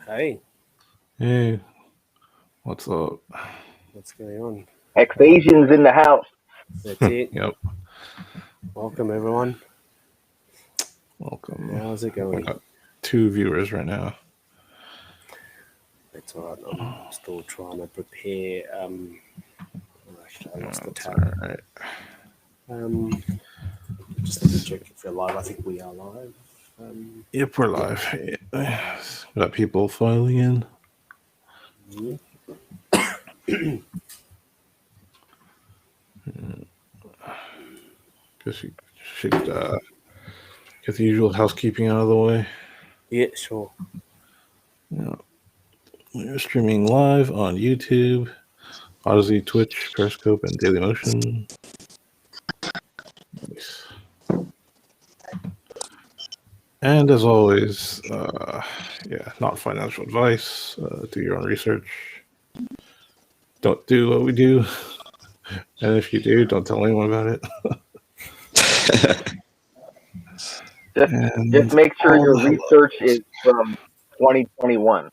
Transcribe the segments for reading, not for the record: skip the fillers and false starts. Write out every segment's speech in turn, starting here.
Hey, Hey, what's up? what's going on? HexAsians in the house. That's it. Yep, Welcome, everyone. welcome. How's it I going? got 2 viewers right now. It's all right. I'm still trying to prepare. Actually, I lost the That's tab. all right. Just let me check if we're live. I think we are live. Yep, we're live. Yeah. Got people filing in. Guess you should get the usual housekeeping out of the way. Yeah, sure. Yeah. We're streaming live on YouTube, Odyssey, Twitch, Periscope, and Dailymotion. Nice. And as always, not financial advice. Do your own research. Don't do what we do. And if you do, don't tell anyone about it. Just make sure your research is from 2021.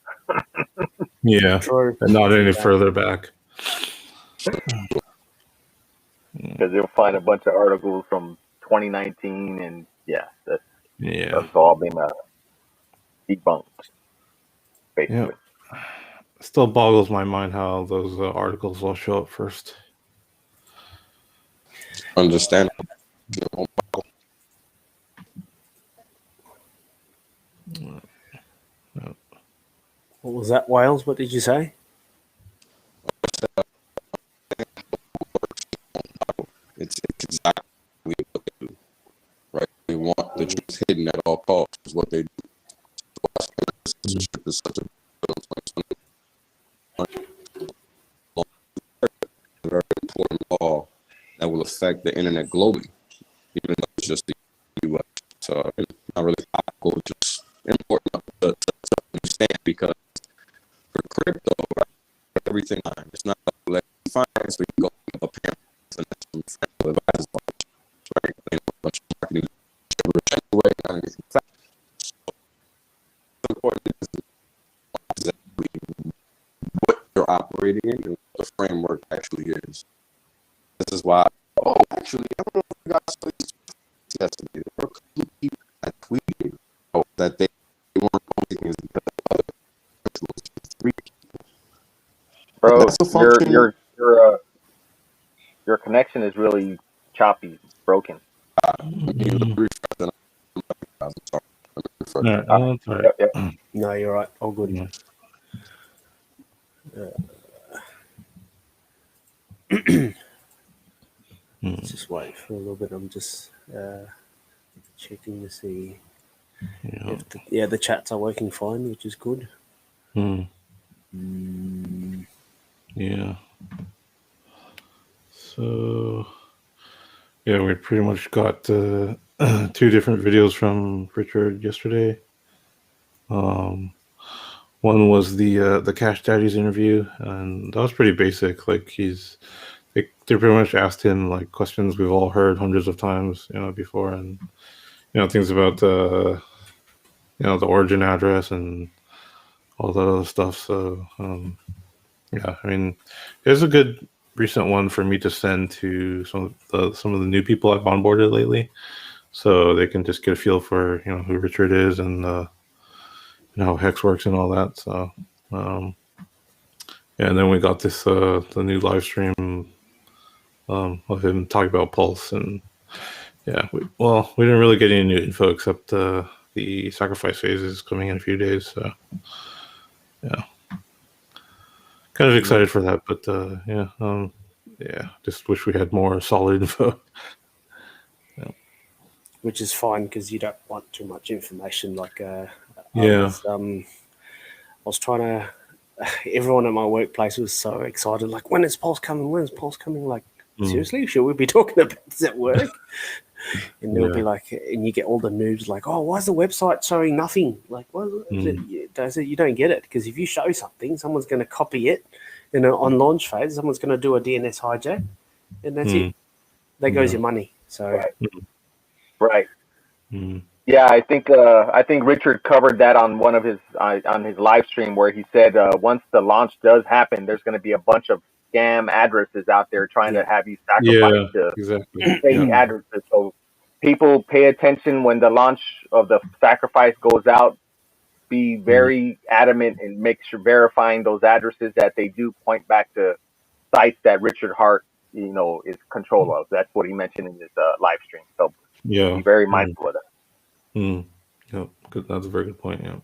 Yeah, True. and not any further back. Because you'll find a bunch of articles from 2019, and that's all been debunked, basically. Yep. Still boggles my mind how those articles will show up first. Understandable. What was that, Wales? What did you say? It's exactly what they do, right? They want the truth hidden at all costs, is what they do. Censorship is such a very important law that will affect the internet globally, even though it's just the U.S. So it's not really topical, just important to understand, because for crypto, right, everything it's not like finance where you go a parent and that's some financial advisors, right? They know a bunch of marketing anyway, not anything fact. So it's important to exactly what you're operating in and what the framework actually is. This is why, actually, I don't know if you guys saw this yesterday. There were a couple of people that tweeted that they weren't posting as because other three people. Bro, That's a function. your connection is really choppy, broken. All right. Yep. No, you're right. All good. Just wait for a little bit. I'm just checking to see if the chats are working fine, which is good. Yeah. So, we pretty much got 2 different videos from Richard yesterday. One was the Cash Daddies interview, and that was pretty basic. Like they pretty much asked him like questions we've all heard hundreds of times, before, and things about the origin address and all that other stuff. So I mean, it's a good recent one for me to send to some of the new people I've onboarded lately, so they can just get a feel for who Richard is and how Hex works and all that. So and then we got this the new live stream of him talking about Pulse, and we didn't really get any new info except the sacrifice phase is coming in a few days. So kind of excited for that, but just wish we had more solid info. Which is fine because you don't want too much information. Like I was trying to. Everyone at my workplace was so excited. Like, when is Pulse coming? When is Pulse coming? Like, seriously, should we be talking about this at work? And they'll be like, and you get all the noobs like, oh, why is the website showing nothing? Like, what is it? You don't get it, because if you show something, someone's going to copy it, on launch phase, someone's going to do a DNS hijack, and that's it. There goes your money. So, right. Yeah, I think Richard covered that on one of his on his live stream where he said once the launch does happen, there's going to be a bunch of scam addresses out there trying to have you sacrifice Yeah, to exactly. fake Yeah. addresses. So people pay attention when the launch of the sacrifice goes out. Be very adamant and make sure verifying those addresses that they do point back to sites that Richard Hart, is control of. That's what he mentioned in his live stream. So Yeah. be very mindful of that. Yeah, good. That's a very good point. Yeah.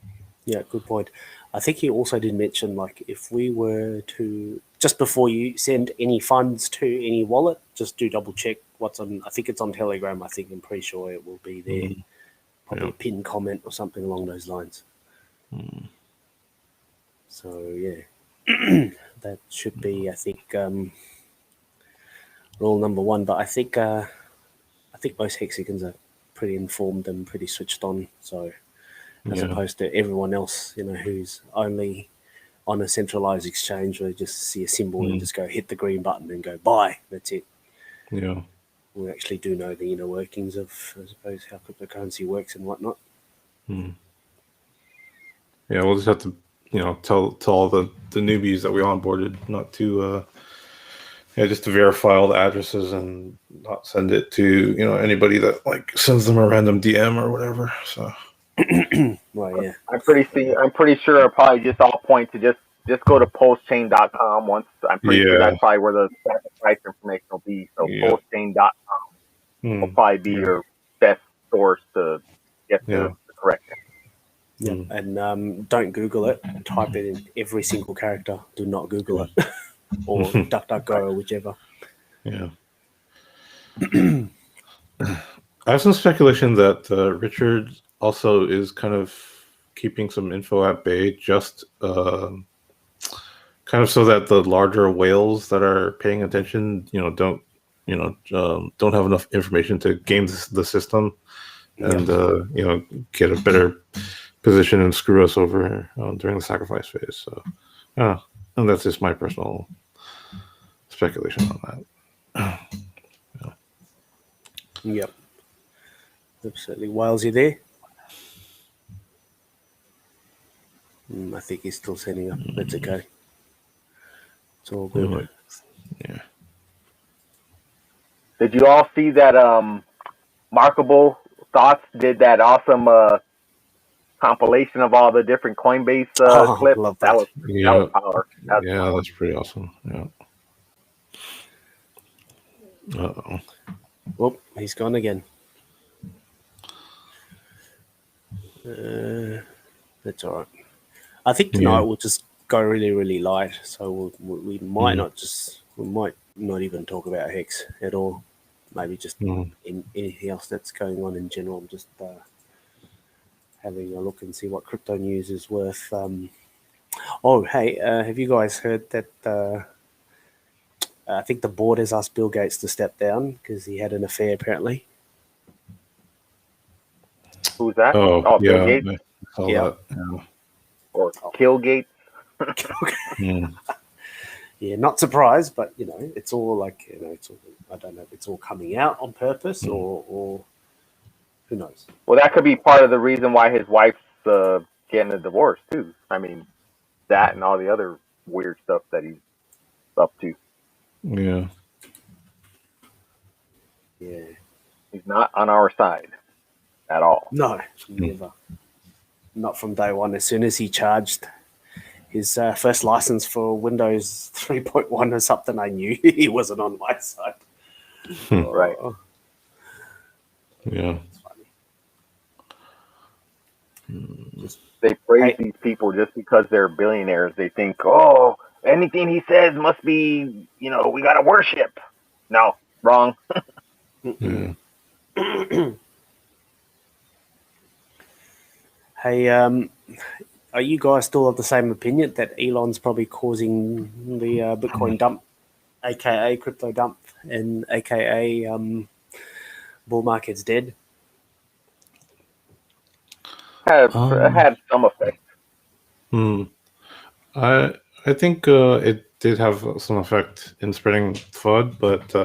Yeah, good point. I think he also did mention, like, if we were to, just before you send any funds to any wallet, just do double check what's on. I think it's on Telegram. I'm pretty sure it will be there. Probably a pinned comment or something along those lines. So yeah, that should be, I think, rule number one. But I think most Hexicans are pretty informed and pretty switched on. So as opposed to everyone else, who's only on a centralized exchange where they just see a symbol and just go hit the green button and go buy. That's it. Yeah. We actually do know the inner workings of, I suppose, how cryptocurrency works and whatnot. Yeah, we'll just have to, tell all the newbies that we onboarded not to, just to verify all the addresses and not send it to, anybody that like sends them a random DM or whatever. So. Well, yeah. I'm pretty sure I'll probably just all point to just go to postchain.com once. I'm pretty sure that's probably where the sacrifice information will be. So postchain.com will probably be your best source to get the correction. Yeah, and don't Google it. Type it in every single character. Do not Google it, or DuckDuckGo or whichever. Yeah. I have some speculation that Richard also is kind of keeping some info at bay, just kind of so that the larger whales that are paying attention, don't have enough information to game the system and get a better position and screw us over during the sacrifice phase. So, and that's just my personal speculation on that. Yep. Absolutely. Wales, you there? I think he's still setting up. That's okay. It's all good. Yeah. Did you all see that Markable Thoughts did that awesome compilation of all the different Coinbase clips? Love that that. was power. That's pretty awesome. Yeah. Uh-oh. Well, he's gone again. That's all right. I think tonight we'll just go really, really light. So we might not even talk about Hex at all. Maybe just anything else that's going on in general. I'm just having a look and see what crypto news is worth. Have you guys heard that? I think the board has asked Bill Gates to step down because he had an affair, apparently. Who's that? Oh, Bill Gates? Yeah. Or Kill Gates? Yeah, not surprised, but it's all like it's all, I don't know if it's all coming out on purpose or who knows. Well, that could be part of the reason why his wife's getting a divorce too. I mean, that and all the other weird stuff that he's up to. Yeah. Yeah. He's not on our side at all. No, never. Not from day one. As soon as he charged his first license for Windows 3.1 or something, I knew he wasn't on my side. Right. Yeah. It's funny. They praise these people just because they're billionaires. They think, oh, anything he says must be, we got to worship. No, wrong. Yeah. Hey, are you guys still of the same opinion that Elon's probably causing the Bitcoin dump, aka crypto dump, and aka bull market's dead? Had some effect. I think it did have some effect in spreading FUD, but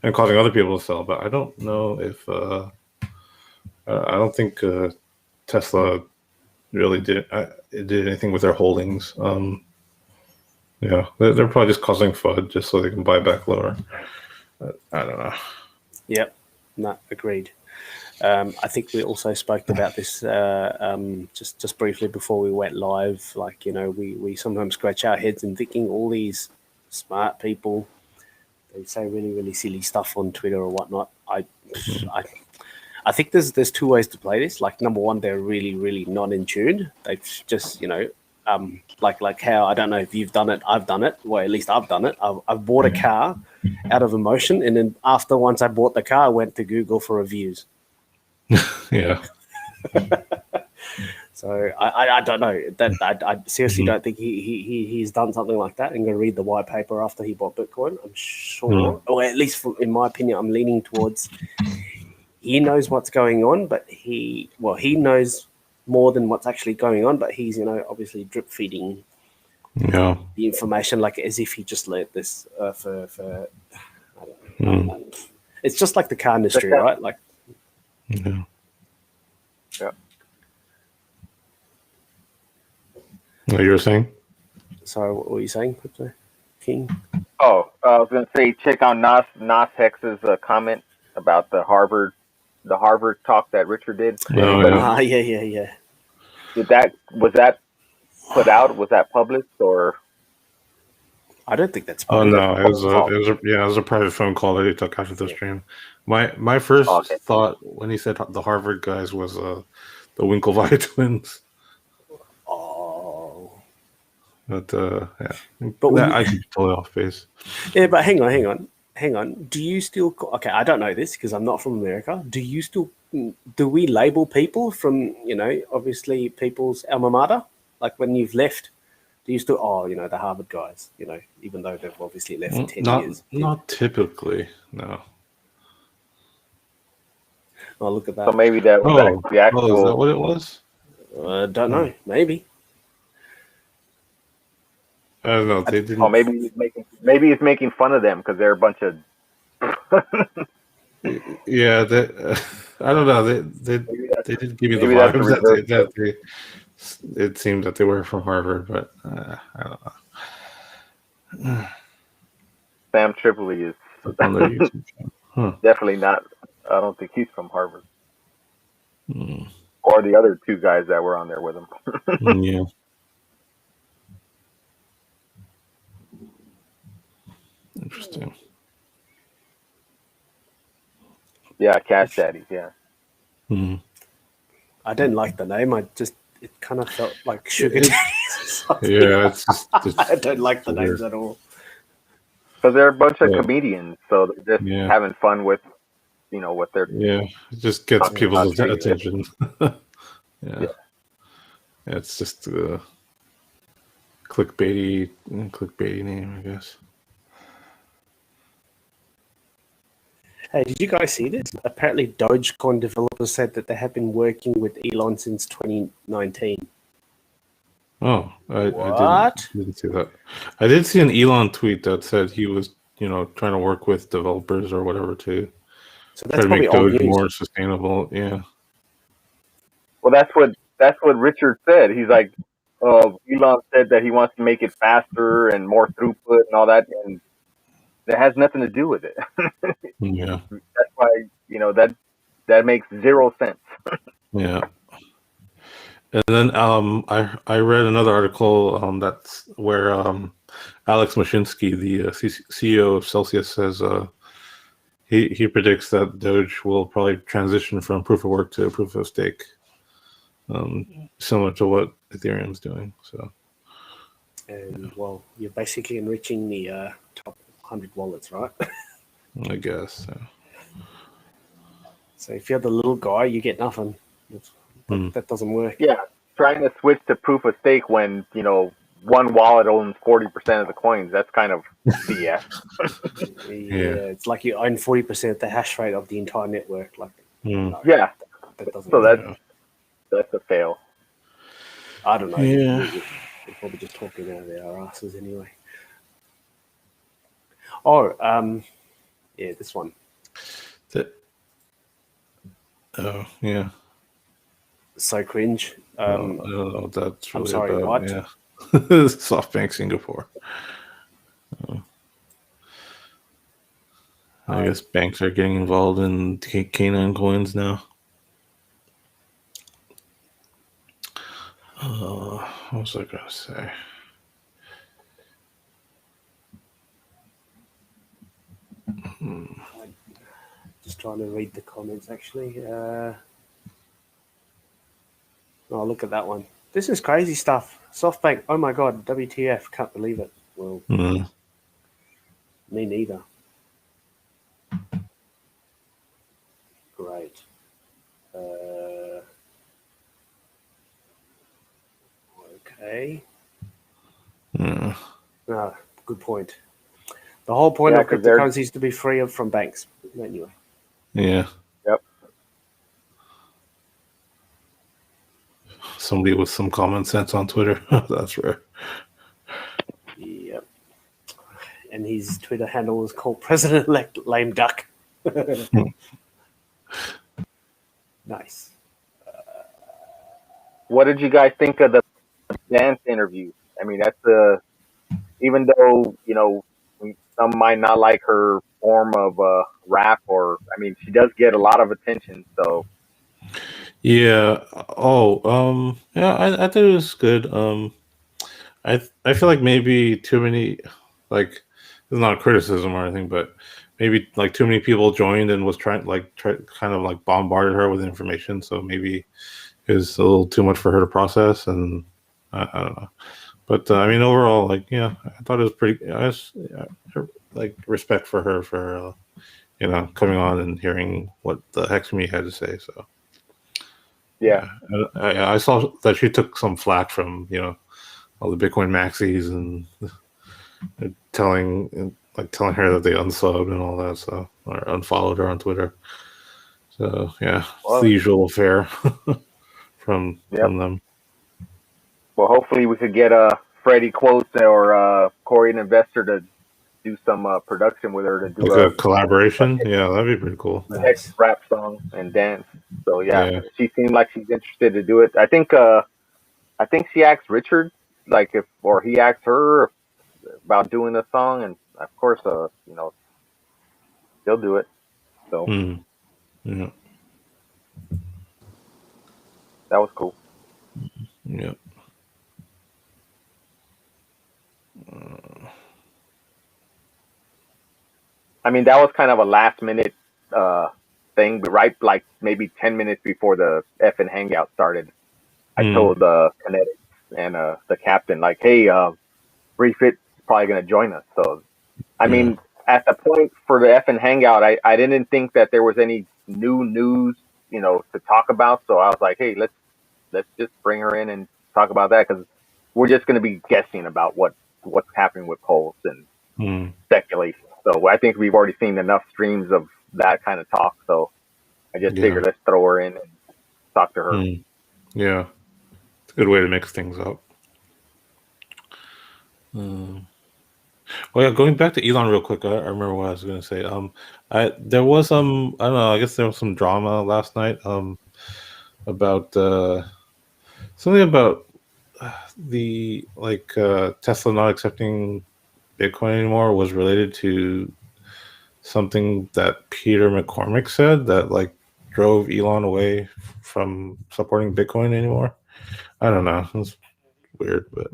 and causing other people to sell. But I don't know if I don't think Tesla really did anything with their holdings. Yeah, they're probably just causing FUD just so they can buy back lower. I don't know. Yep, no, agreed. I think we also spoke about this just briefly before we went live. Like, you know, we sometimes scratch our heads and thinking all these smart people, they say really, really silly stuff on Twitter or whatnot. I think there's two ways to play this. Like, number one, they're really, really not in tune. They've just, you know, like how, I don't know if you've done it, I've done it. Well, at least I've done it. I've bought a car out of emotion, and then once I bought the car, I went to Google for reviews. Yeah. So I don't know that I seriously don't think he's done something like that. I'm going to read the white paper after he bought Bitcoin. I'm sure, or at least in my opinion, I'm leaning towards he knows what's going on, but he knows more than what's actually going on. But he's, you know, obviously drip feeding the information like as if he just let this for I don't know. It's just like the car industry, right? Like, yeah. What you were saying? Sorry, what were you saying, Crypto King? Oh, I was going to say, check out Nas Hex's comment about the Harvard talk that Richard did. Oh, Yeah. Was that put out? Was that published or? I don't think that's. Oh no, it was a private phone call that he took after the stream. My first thought when he said the Harvard guys was the Winklevi twins. Oh. But I could be totally off base. Yeah, but hang on. Do you still? Okay, I don't know this because I'm not from America. Do we label people from, you know, obviously people's alma mater? Like when you've left, do you still? You know, the Harvard guys. You know, even though they've obviously left for 10 years. Not typically, no. Oh, look at that. So maybe that was the actual. Oh, is that what it was? Don't know. Maybe. I don't know. They didn't. Oh, maybe he's making fun of them because they're a bunch of. Yeah, I don't know. They didn't give me the vibes that they. It seemed that they were from Harvard, but I don't know. Sam Tripoli is on their YouTube channel. Definitely not. I don't think he's from Harvard. Or the other two guys that were on there with him. Yeah. Interesting. Yeah, Cash Daddies, yeah. I didn't like the name. It kind of felt like Sugar Daddies. Yeah, it's I don't like the names at all. Because they're a bunch of comedians, so they're just having fun with, you know, what they're. Yeah, it just gets people's attention. Yeah. It's just a clickbaity name, I guess. Hey, did you guys see this? Apparently, Dogecoin developers said that they have been working with Elon since 2019. Oh, I didn't see that. I did see an Elon tweet that said he was, you know, trying to work with developers or whatever to try to make Doge more sustainable. Yeah. Well, that's what Richard said. He's like, Elon said that he wants to make it faster and more throughput and all that, and that has nothing to do with it. Yeah. That's why, you know, that makes zero sense. Yeah. And then I read another article that's where Alex Mashinsky, the CEO of Celsius, says he predicts that Doge will probably transition from proof of work to proof of stake, similar to what Ethereum's doing. So, and well, you're basically enriching the top 100 wallets, right? I guess. So if you're the little guy, you get nothing. That doesn't work. Yeah, trying to switch to proof of stake when, you know, one wallet owns 40% of the coins. That's kind of BS. Yeah, it's like you own 40% of the hash rate of the entire network. Like, no, yeah, that doesn't. So that's a fail. I don't know. Yeah, we're probably just talking out of our asses anyway. Oh, yeah, this one. Oh, yeah. So cringe. I don't know what that's I'm really sorry, about. what? Yeah. SoftBank Singapore. I guess banks are getting involved in canine coins now. What was I going to say? Just trying to read the comments, actually. Oh, look at that one. This is crazy stuff. SoftBank, oh my God, WTF, can't believe it. Well, me neither. Great. Okay. Ah, good point. The whole point of 'cause they're- cryptocurrency is to be free from banks. Anyway. Yeah. Yep. Somebody with some common sense on Twitter. That's rare. Yep. And his Twitter handle is called President-elect Lame Duck. Nice. What did you guys think of the dance interview? I mean, that's even though, you know, some might not like her form of rap, or I mean, she does get a lot of attention. So Yeah. Yeah. I thought it was good. I feel like maybe too many, like, it's not a criticism or anything, but maybe like too many people joined and was kind of like bombarded her with information. So maybe it was a little too much for her to process, and I don't know. But I mean, overall, like, yeah, I thought it was pretty. Like, respect for her for coming on and hearing what the Hex Me had to say. So yeah, I saw that she took some flack from all the Bitcoin maxis and telling her that they unsubbed and all that stuff, or unfollowed her on Twitter. So yeah, it's the usual affair from them. Well, hopefully we could get Freddie Quotes or Corey an Investor to do some production with her to do like a collaboration. Yeah, that'd be pretty cool. Hex rap song and dance. So yeah, she seemed like she's interested to do it. I think she asked Richard, like, or he asked her about doing a song, and of course, they'll do it. So yeah, that was cool. Yeah. I mean, that was kind of a last minute thing, but right, like maybe 10 minutes before the effing Hangout started, I told Kinetics and the captain, like, hey, Refit's probably going to join us. So, I mean, at the point for the effing Hangout, I didn't think that there was any new news, to talk about. So I was like, hey, let's just bring her in and talk about that, because we're just going to be guessing about what's happening with polls and speculation. So I think we've already seen enough streams of that kind of talk. So I just figured let's throw her in and talk to her. Yeah, it's a good way to mix things up. Well, yeah, going back to Elon real quick, I remember what I was going to say. There was I don't know, I guess there was some drama last night about something about the Tesla not accepting Bitcoin anymore was related to something that Peter McCormick said that drove Elon away from supporting Bitcoin anymore. I don't know. It's weird, but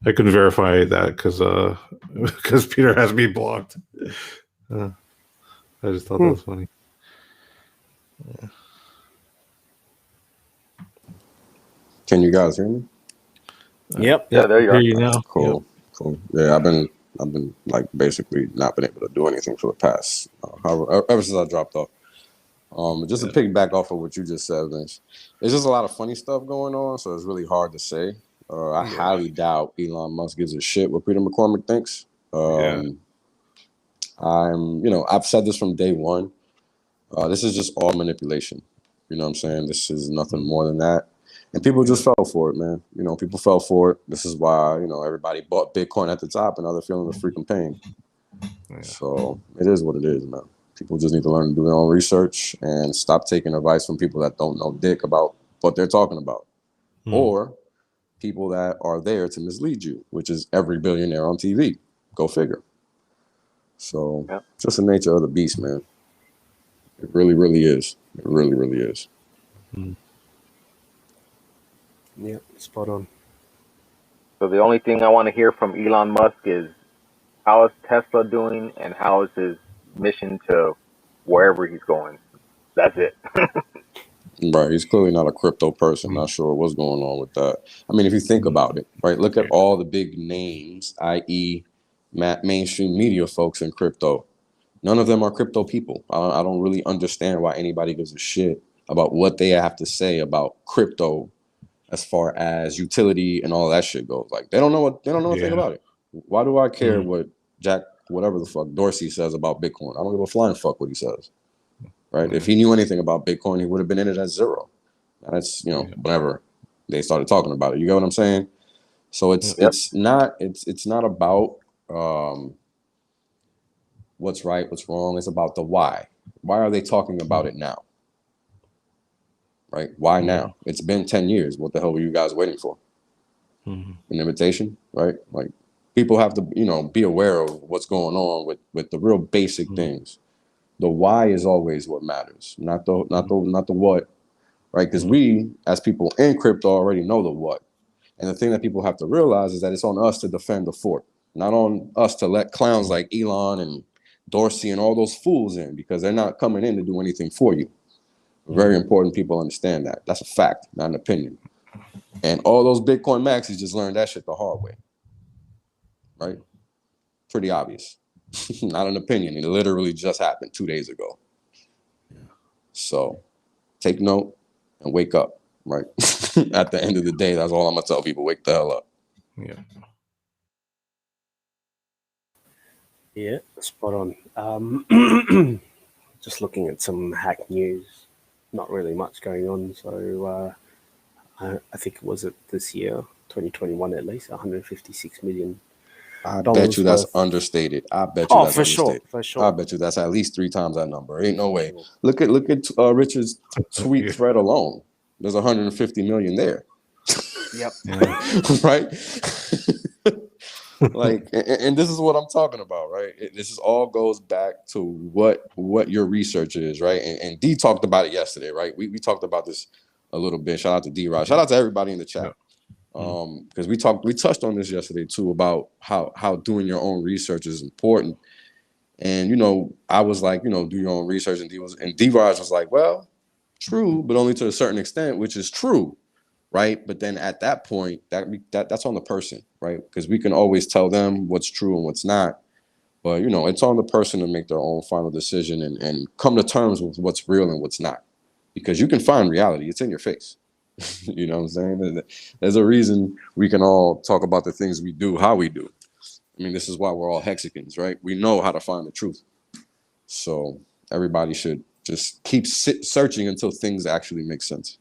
I couldn't verify that because Peter has me blocked. I just thought that was funny. Yeah. Can you guys hear me? Yep. Yeah, there you are. Hear you now. Cool. Yeah, I've been basically not been able to do anything for the past ever since I dropped off. Just to piggyback off of what you just said, Vince, there's just a lot of funny stuff going on, so it's really hard to say. I highly doubt Elon Musk gives a shit what Peter McCormick thinks. I've said this from day one. This is just all manipulation. You know what I'm saying? This is nothing more than that. And people just fell for it, man. People fell for it. This is why, everybody bought Bitcoin at the top, and now they're feeling the freaking pain. Yeah. So it is what it is, man. People just need to learn to do their own research and stop taking advice from people that don't know dick about what they're talking about, Mm. or people that are there to mislead you, which is every billionaire on TV. Go figure. So just the nature of the beast, man. It really, really is. It really, really is. Mm. Yeah, spot on. So the only thing I want to hear from Elon Musk is how is Tesla doing and how is his mission to wherever he's going. That's it. Right. He's clearly not a crypto person. Not sure what's going on with that. I mean, if you think about it, right, look at all the big names, i.e., mainstream media folks in crypto. None of them are crypto people. I don't really understand why anybody gives a shit about what they have to say about crypto as far as utility and all that shit goes. Like they don't know a thing about it. Why do I care what whatever the fuck Dorsey says about Bitcoin? I don't give a flying fuck what he says. Right? If he knew anything about Bitcoin, he would have been in it at zero. That's whenever they started talking about it. You get what I'm saying? So it's not about what's right, what's wrong. It's about the why. Why are they talking about it now? Right? Why now? It's been 10 years. What the hell were you guys waiting for? An invitation, right? Like people have to, be aware of what's going on with the real basic things. The why is always what matters, not the what, right? Because we, as people in crypto, already know the what. And the thing that people have to realize is that it's on us to defend the fort, not on us to let clowns like Elon and Dorsey and all those fools in, because they're not coming in to do anything for you. Very important people understand that. That's a fact, not an opinion. And all those Bitcoin maxis just learned that shit the hard way, right? Pretty obvious. Not an opinion. It literally just happened 2 days ago. So take note and wake up, right? At the end of the day, that's all I'm going to tell people. Wake the hell up. Yeah. Yeah, spot on. Just looking at some hack news. Not really much going on. So I think it was this year, 2021 at least, 156 million. I bet you that's understated. I bet you that's understated. For sure. I bet you that's at least 3 times that number. Ain't no way. Sure. Look at Richard's tweet thread alone. There's 150 million there. Yep. Right? Like, and this is what I'm talking about, right? This all goes back to what your research is, right? And D talked about it yesterday, right? We talked about this a little bit. Shout out to D-Rod. Shout out to everybody in the chat. Because we touched on this yesterday too, about how doing your own research is important. And I was like, do your own research, and D-Raj was like, well, true, but only to a certain extent, which is true, right? But then at that point, that's on the person, right? Because we can always tell them what's true and what's not, but it's on the person to make their own final decision and come to terms with what's real and what's not, because you can find reality; it's in your face. You know what I'm saying? There's a reason we can all talk about the things we do, how we do. I mean, this is why we're all Hexicans, right? We know how to find the truth. So everybody should just keep searching until things actually make sense.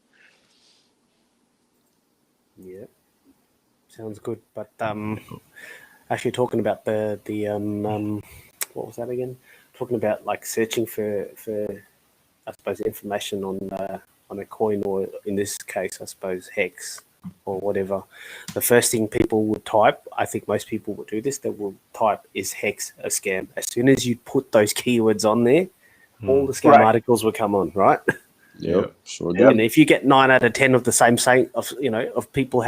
Yeah, sounds good. But actually talking about the what was that again? Talking about like searching for I suppose information on a coin, or in this case, I suppose Hex or whatever. The first thing people would type, I think most people would do this, they will type, is Hex a scam? As soon as you put those keywords on there, all the scam articles will come on, right? Yep, sure do. And if you get 9 out of 10 of the same of people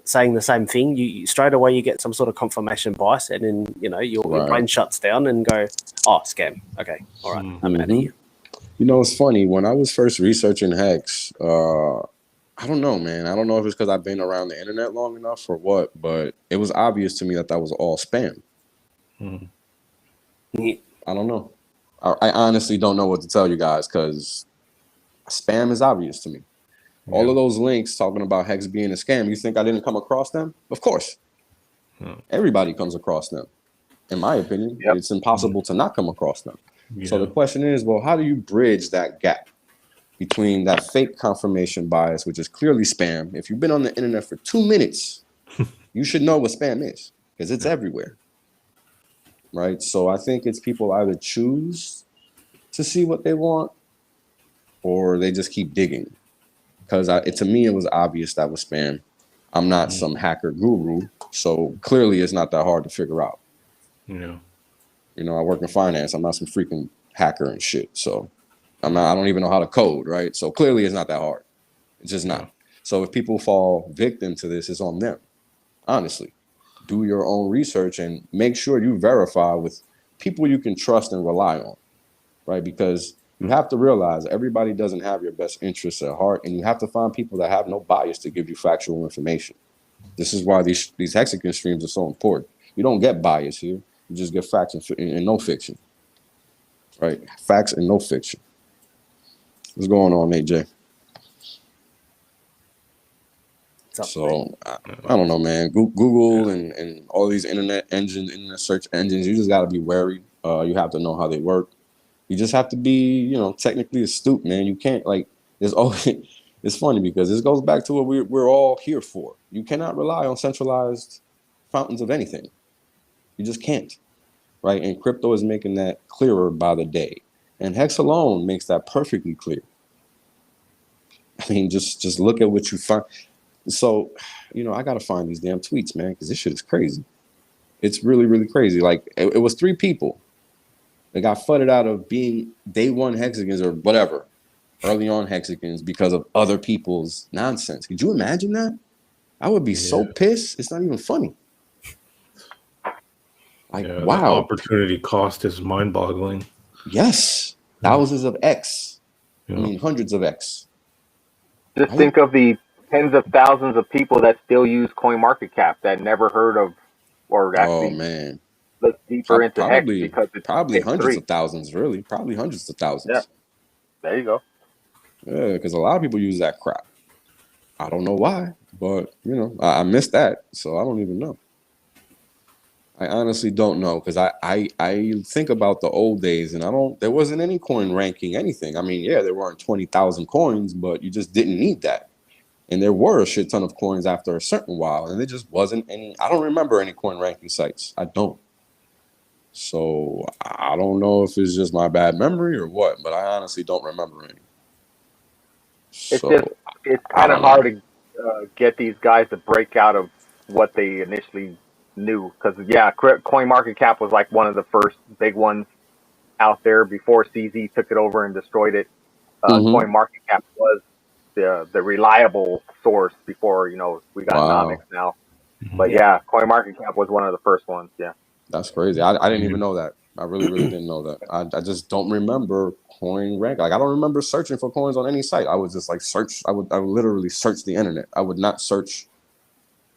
saying the same thing, you straight away you get some sort of confirmation bias, and then your brain shuts down and go, oh, scam. Okay, all right, I'm out of here. It's funny. When I was first researching Hex, I don't know, man. I don't know if it's because I've been around the internet long enough or what, but it was obvious to me that was all spam. I don't know. I honestly don't know what to tell you guys, because spam is obvious to me. All of those links talking about Hex being a scam, you think I didn't come across them? Of course. Everybody comes across them. In my opinion, it's impossible to not come across them. So the question is, well, how do you bridge that gap between that fake confirmation bias, which is clearly spam? If you've been on the internet for 2 minutes, you should know what spam is, because it's everywhere. Right? So I think it's people either choose to see what they want, or they just keep digging. because to me it was obvious that was spam. I'm not some hacker guru, so clearly it's not that hard to figure out. Yeah. You know, I work in finance. I'm not some freaking hacker and shit. So I don't even know how to code, right? So clearly it's not that hard. It's just not. So if people fall victim to this, it's on them. Honestly, do your own research and make sure you verify with people you can trust and rely on, right? Because you have to realize everybody doesn't have your best interests at heart, and you have to find people that have no bias to give you factual information. This is why these Hexican streams are so important. You don't get bias here. You just get facts and no fiction, right? Facts and no fiction. What's going on, AJ? So I don't know, man. Google and all these internet search engines, you just got to be wary. You have to know how they work. You just have to be, you know, technically astute, man. You can't there's always. It's funny because this goes back to what we're all here for. You cannot rely on centralized fountains of anything. You just can't, right? And crypto is making that clearer by the day. And Hex alone makes that perfectly clear. I mean, just look at what you find. So, you know, I got to find these damn tweets, man, because this shit is crazy. It's really, really crazy. Like, it was 3 people that got fudded out of being day one Hexicans or whatever, early on Hexicans, because of other people's nonsense. Could you imagine that? I would be so pissed. It's not even funny. Like, wow. The opportunity cost is mind-boggling. Yes. Thousands of X. I mean, hundreds of X. Just think of the tens of thousands of people that still use CoinMarketCap that never heard of or actually look deeper into Hex because it's probably hundreds of thousands, really. Probably hundreds of thousands. Yeah. There you go. Yeah, because a lot of people use that crap. I don't know why, but, you know, I missed that, so I don't even know. I honestly don't know, because I think about the old days, and there wasn't any coin ranking anything. I mean, yeah, there weren't 20,000 coins, but you just didn't need that. And there were a shit ton of coins after a certain while, and there just wasn't any. I don't remember any coin ranking sites. I don't. So I don't know if it's just my bad memory or what, but I honestly don't remember any. It's kind of hard to get these guys to break out of what they initially knew, because CoinMarketCap was like one of the first big ones out there before CZ took it over and destroyed it. CoinMarketCap was the reliable source before, you know, we got Nomics now. But yeah, CoinMarketCap was one of the first ones. Yeah, that's crazy. I didn't even know that. I really didn't know that. I just don't remember coin rank. Like, I don't remember searching for coins on any site. I would just like search. I would literally search the internet. I would not search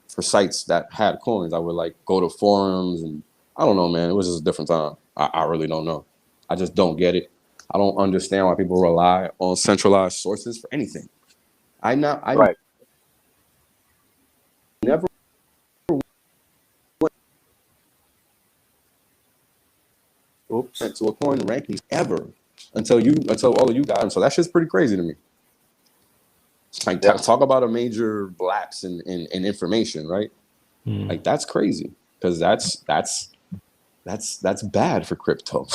for sites that had coins. I would like go to forums, and I don't know, man. It was just a different time. I really don't know. I just don't get it. I don't understand why people rely on centralized sources for anything. I never went to a coin ranking ever until all of you guys. So that shit's pretty crazy to me. Like, talk about a major lapse in information, right? Like, that's crazy, because that's bad for crypto.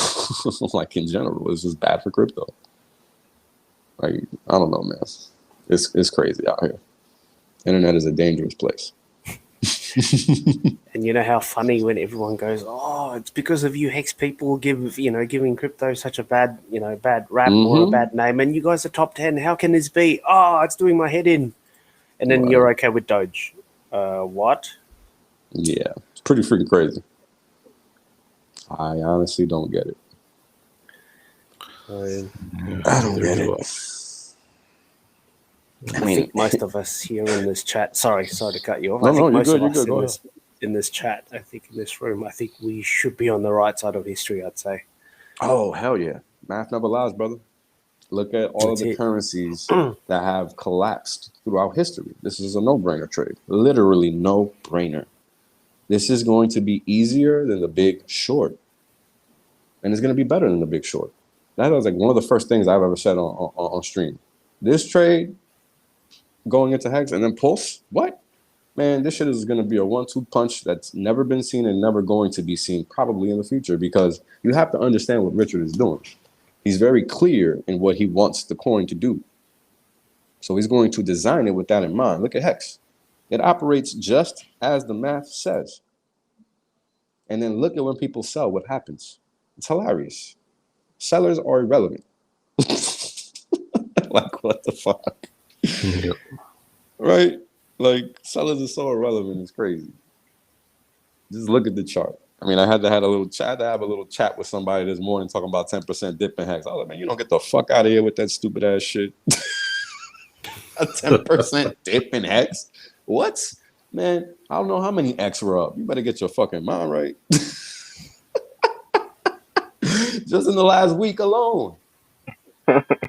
Like, in general, it's just bad for crypto. Like, I don't know, man. It's crazy out here. Internet is a dangerous place. And you know how funny when everyone goes, "Oh, it's because of you Hex people giving crypto such a bad rap or a bad name, and you guys are top 10. How can this be? Oh, it's doing my head in." And then you're okay with Doge. What? Yeah, it's pretty freaking crazy. I honestly don't get it. I don't get it. I think most of us here in this chat. Sorry to cut you off. No, I think you're most good. of us in this chat, I think in this room, I think we should be on the right side of history, I'd say. Oh, hell yeah. Math never lies, brother. Look at all of the currencies that have collapsed throughout history. This is a no-brainer trade. Literally no-brainer. This is going to be easier than the Big Short. And it's going to be better than the Big Short. That was like one of the first things I've ever said on stream. This trade going into Hex and then Pulse, what? Man, this shit is going to be a 1-2 punch that's never been seen and never going to be seen probably in the future, because you have to understand what Richard is doing. He's very clear in what he wants the coin to do. So he's going to design it with that in mind. Look at Hex. It operates just as the math says. And then look at when people sell, what happens. It's hilarious. Sellers are irrelevant. Like, what the fuck? Yep. Right? Like, sellers are so irrelevant. It's crazy. Just look at the chart. I mean, I had to have a little chat with somebody this morning talking about 10% dip in Hex. I was like, man, you don't get the fuck out of here with that stupid ass shit. A 10% dip in X? What? Man, I don't know how many X were up. You better get your fucking mind right. Just in the last week alone.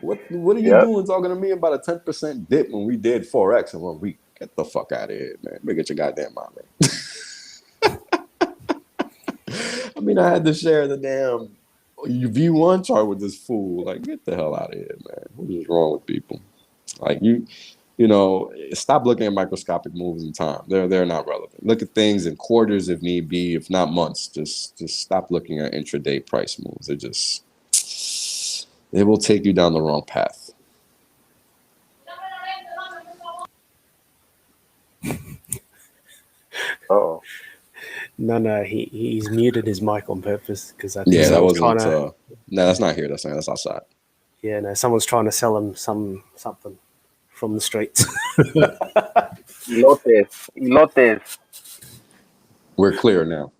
What are you doing talking to me about a 10% dip when we did 4X in 1 week? Get the fuck out of here, man. Better get your goddamn mind right. I mean, I had to share the damn V1 chart with this fool. Like, get the hell out of here, man. What is wrong with people? Like, you know, stop looking at microscopic moves in time. They're not relevant. Look at things in quarters if need be, if not months. Just stop looking at intraday price moves. They will take you down the wrong path. Oh, No, he's muted his mic on purpose because I think Yeah, that someone's wasn't. trying to. No, that's not here. That's outside. Yeah, no, someone's trying to sell him something from the streets. elotes. We're clear now.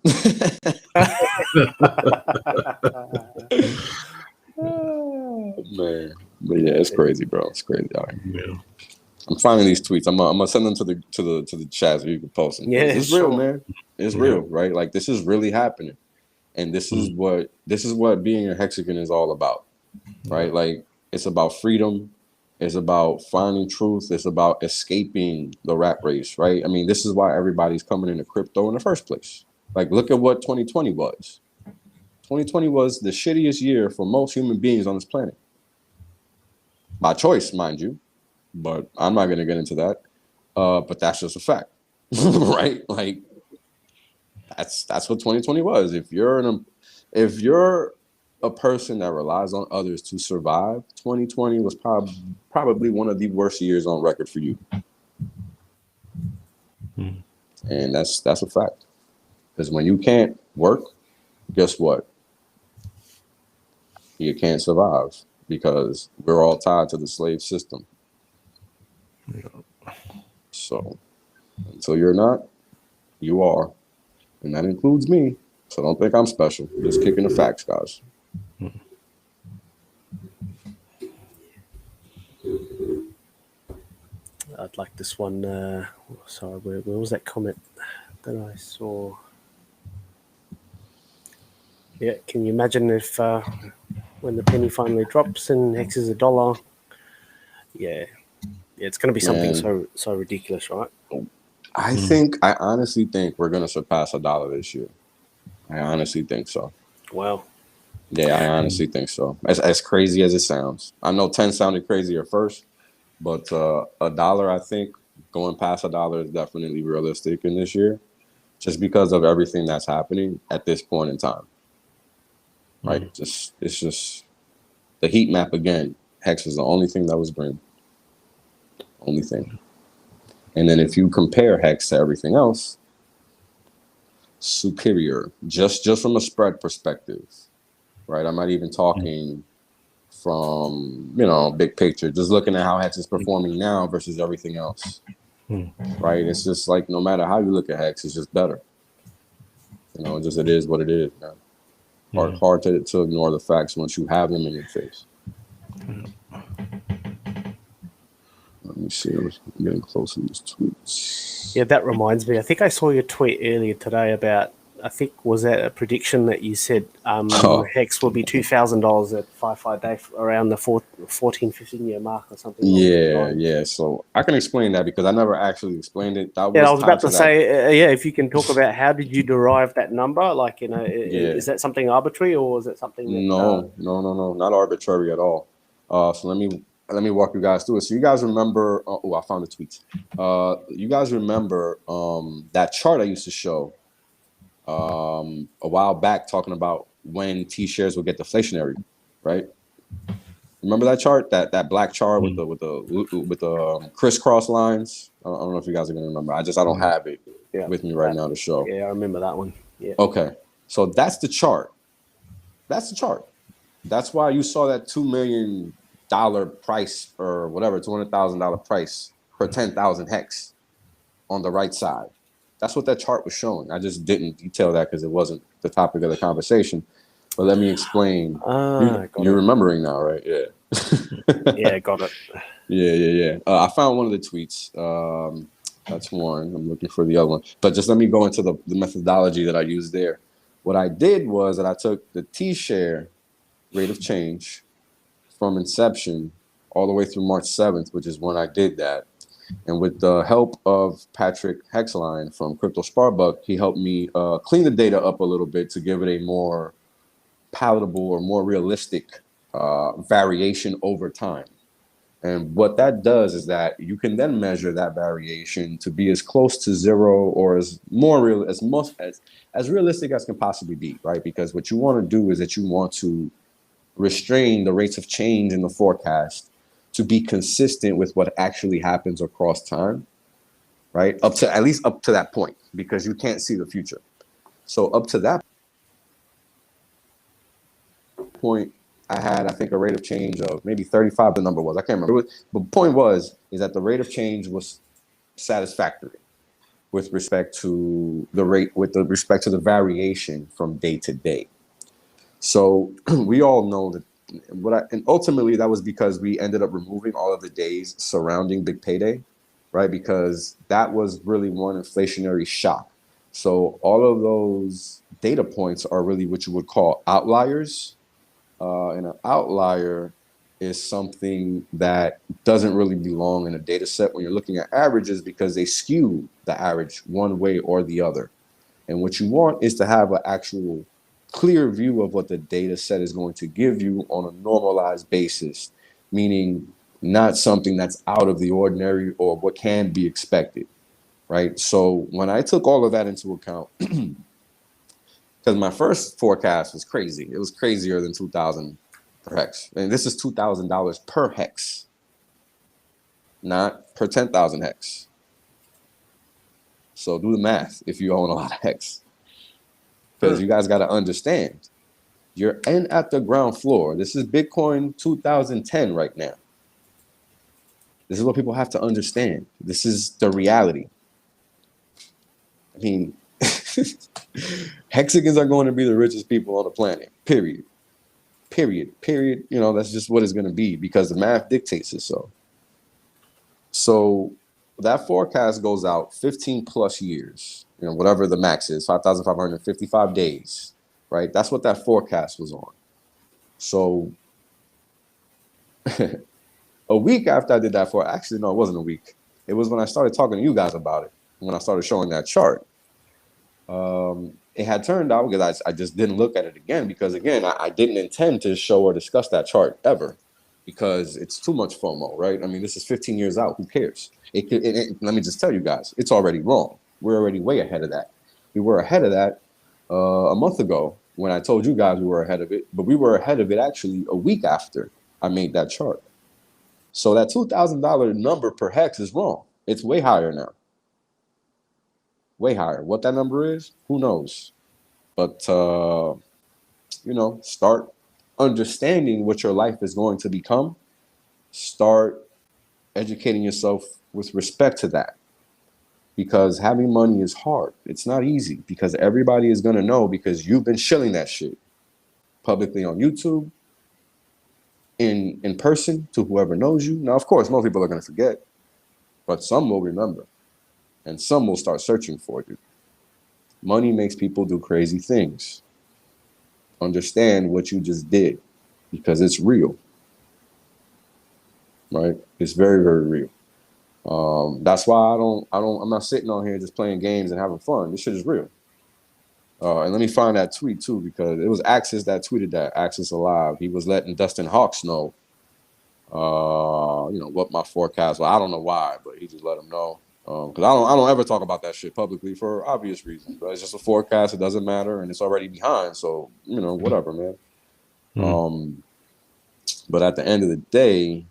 Man, but yeah, it's crazy, bro. It's crazy. All right. Yeah. I'm finding these tweets. I'm gonna send them to the chat so you can post them. Yeah, It's sure. real, man. It's real, right? Like, this is really happening, and this is what being a Hexican is all about, right? Like, it's about freedom. It's about finding truth. It's about escaping the rat race, right? I mean, this is why everybody's coming into crypto in the first place. Like, look at what 2020 was. 2020 was the shittiest year for most human beings on this planet. By choice, mind you, but I'm not going to get into that. But that's just a fact, right? Like, that's what 2020 was. If you're a person that relies on others to survive, 2020 was probably one of the worst years on record for you. And that's a fact. Because when you can't work, guess what? You can't survive, because we're all tied to the slave system. So until you're not, you are. And that includes me. So don't think I'm special. Just kicking the facts, guys. I'd like this one. Sorry, where was that comment that I saw? Yeah, can you imagine if when the penny finally drops and Hex is $1? Yeah, it's going to be something so ridiculous, right? I honestly think we're going to surpass $1 this year. I honestly think so. Wow. Yeah, I honestly think so. As crazy as it sounds. I know 10 sounded crazier first, but $1, I think going past $1 is definitely realistic in this year, just because of everything that's happening at this point in time. Right? It's just the heat map again. Hex is the only thing that was green. Only thing. And then if you compare Hex to everything else, superior, just from a spread perspective, right? I'm not even talking from, big picture, just looking at how Hex is performing now versus everything else, right? It's just like, no matter how you look at Hex, it's just better. It is what it is, man. Hard to ignore the facts once you have them in your face. Let me see. I'm getting close to these tweets. Yeah, that reminds me. I think I saw your tweet earlier today about, I think, was that a prediction that you said Hex will be $2,000 at 5 day around the 14, 15 year mark or something? Yeah. So I can explain that because I never actually explained it. I was about to say, if you can talk about how did you derive that number? Like, is that something arbitrary or is it something that... No, not arbitrary at all. So let me walk you guys through it. So you guys remember, I found the tweet. You guys remember that chart I used to show a while back talking about when T-shares would get deflationary, right? Remember that chart, that black chart with the crisscross lines? I don't know if you guys are gonna remember. I don't have it with me right now to show. Yeah, I remember that one. Yeah. Okay, so that's the chart. That's the chart. That's why you saw that $2 million price or whatever, $200,000 price per 10,000 hex on the right side. That's what that chart was showing. I just didn't detail that because it wasn't the topic of the conversation. But let me explain. You're remembering now, right? Yeah. Yeah, got it. Yeah. I found one of the tweets. That's one. I'm looking for the other one. But just let me go into the methodology that I used there. What I did was that I took the T-share rate of change from inception all the way through March 7th, which is when I did that. And with the help of Patrick Hexline from Crypto Sparbuck, he helped me clean the data up a little bit to give it a more palatable or more realistic variation over time. And what that does is that you can then measure that variation to be as close to zero or as realistic as can possibly be, right? Because what you want to do is that you want to restrain the rates of change in the forecast to be consistent with what actually happens across time, right? At least up to that point, because you can't see the future. So up to that point, I had, I think, a rate of change of maybe 35. The number was, I can't remember. But the point is that the rate of change was satisfactory with respect to the variation from day to day. So we all know that and ultimately that was because we ended up removing all of the days surrounding Big Payday, right? Because that was really one inflationary shock. So all of those data points are really what you would call outliers. And an outlier is something that doesn't really belong in a data set when you're looking at averages, because they skew the average one way or the other. And what you want is to have an actual clear view of what the data set is going to give you on a normalized basis, meaning not something that's out of the ordinary or what can be expected, right? So when I took all of that into account, because my first forecast was crazy. It was crazier than 2,000 per hex. And this is $2,000 per hex, not per 10,000 hex. So do the math if you own a lot of hex. Because you guys got to understand, you're in at the ground floor. This is Bitcoin 2010 right now. This is what people have to understand. This is the reality. I mean, Hexicans are going to be the richest people on the planet, period. You know, that's just what it's going to be because the math dictates it so. So that forecast goes out 15 plus years, you know, whatever the max is, 5,555 days, right? That's what that forecast was on. So a week after I did that actually, no, it wasn't a week. It was when I started talking to you guys about it, when I started showing that chart. It had turned out, because I just didn't look at it again, because again, I didn't intend to show or discuss that chart ever, because it's too much FOMO, right? I mean, this is 15 years out. Who cares? Let me just tell you guys, it's already wrong. We're already way ahead of that. We were ahead of that a month ago when I told you guys we were ahead of it, but we were ahead of it actually a week after I made that chart. So that $2,000 number per hex is wrong. It's way higher now. Way higher. What that number is, who knows? But, you know, start understanding what your life is going to become. Start educating yourself with respect to that. Because having money is hard. It's not easy, because everybody is going to know, because you've been shilling that shit publicly on YouTube, in person to whoever knows you. Now, of course, most people are going to forget, but some will remember. And some will start searching for you. Money makes people do crazy things. Understand what you just did, because it's real, right? It's very, very real. That's why I'm not sitting on here just playing games and having fun. This shit is real. And let me find that tweet too, because it was Axis that tweeted that. Axis Alive. He was letting Dustin Hawks know, you know, what my forecast was. I don't know why, but he just let him know. Because I don't ever talk about that shit publicly for obvious reasons. But it's just a forecast. It doesn't matter, and it's already behind. So, you know, whatever, man. But at the end of the day,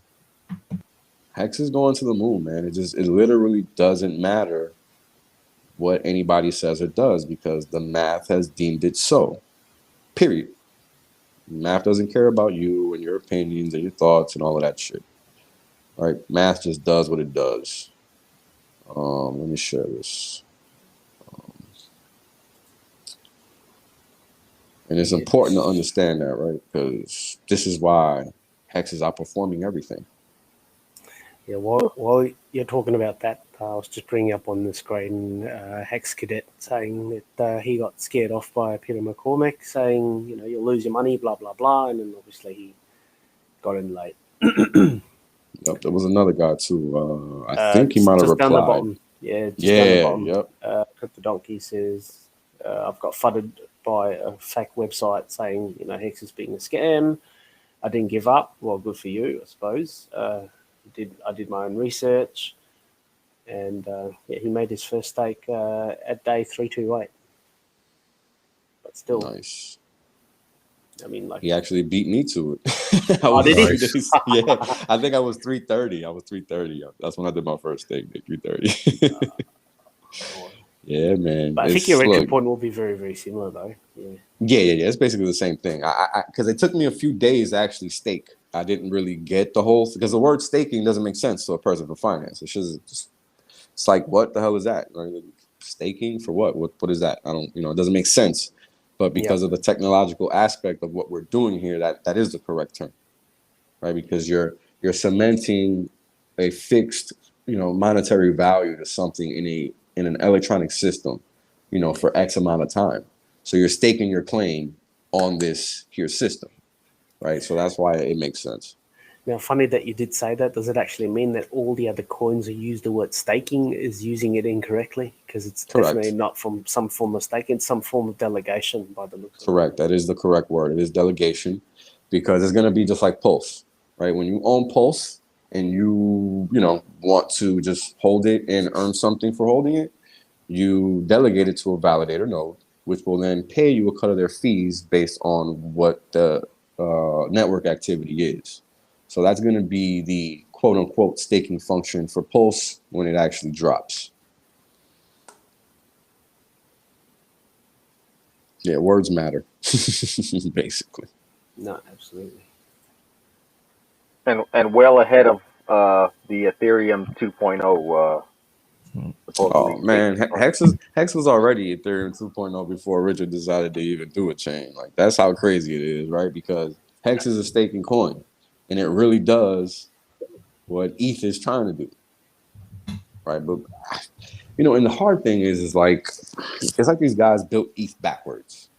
Hex is going to the moon, man. It literally doesn't matter what anybody says or does because the math has deemed it so. Period. Math doesn't care about you and your opinions and your thoughts and all of that shit. All right? Math just does what it does. Let me share this. And it's important to understand that, right? Because this is why Hex is outperforming everything. Yeah, while you're talking about that, I was just bringing up on the screen Hex Cadet saying that he got scared off by Peter McCormack, saying, you know, you'll lose your money, blah, blah, blah. And then obviously he got in late. Yep, there was another guy too. I think he might have replied. Down the bottom. Yeah, just down the bottom. Yep. Crypto Donkey says, I've got fudded by a fake website saying, you know, Hex is being a scam. I didn't give up. Well, good for you, I suppose. I did my own research, and he made his first stake at day 328. But still, nice. I mean, like he actually beat me to it. Did he? Yeah, I think I was 330. I was 330. That's when I did my first stake, 330. Yeah, man. But I think your entry point will be very, very similar, though. Yeah. It's basically the same thing. Because it took me a few days to actually stake. I didn't really get the whole, because the word staking doesn't make sense to a person for finance. It's like, what the hell is that? Right? Staking for what? What is that? I don't, it doesn't make sense. But because of the technological aspect of what we're doing here, that is the correct term, right? Because you're cementing a fixed, monetary value to something in an electronic system, for X amount of time. So you're staking your claim on this here system. Right, so that's why it makes sense. Now, funny that you did say that. Does it actually mean that all the other coins who use the word staking is using it incorrectly? Because it's definitely not from some form of staking, it's some form of delegation by the looks of it. Correct. That is the correct word. It is delegation, because it's going to be just like Pulse, right? When you own Pulse and you want to just hold it and earn something for holding it, you delegate it to a validator node, which will then pay you a cut of their fees based on what the network activity is. So that's going to be the quote unquote staking function for Pulse when it actually drops. Yeah, words matter, basically. No, absolutely. And well ahead of the Ethereum 2.0. Oh man, Hex was already Ethereum 2.0 before Richard decided to even do a chain. Like, that's how crazy it is, right? Because Hex is a staking coin, and it really does what ETH is trying to do, right? But and the hard thing is like, it's like these guys built ETH backwards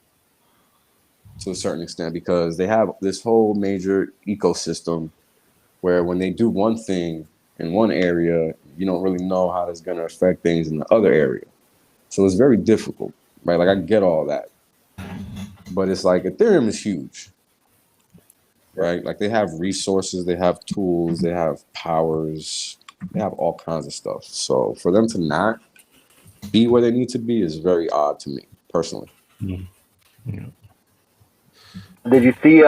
to a certain extent, because they have this whole major ecosystem where when they do one thing in one area, you don't really know how it's going to affect things in the other area. So it's very difficult, right? Like, I get all that. But it's like Ethereum is huge, right? Like, they have resources, they have tools, they have powers, they have all kinds of stuff. So for them to not be where they need to be is very odd to me, personally. Yeah. Did you see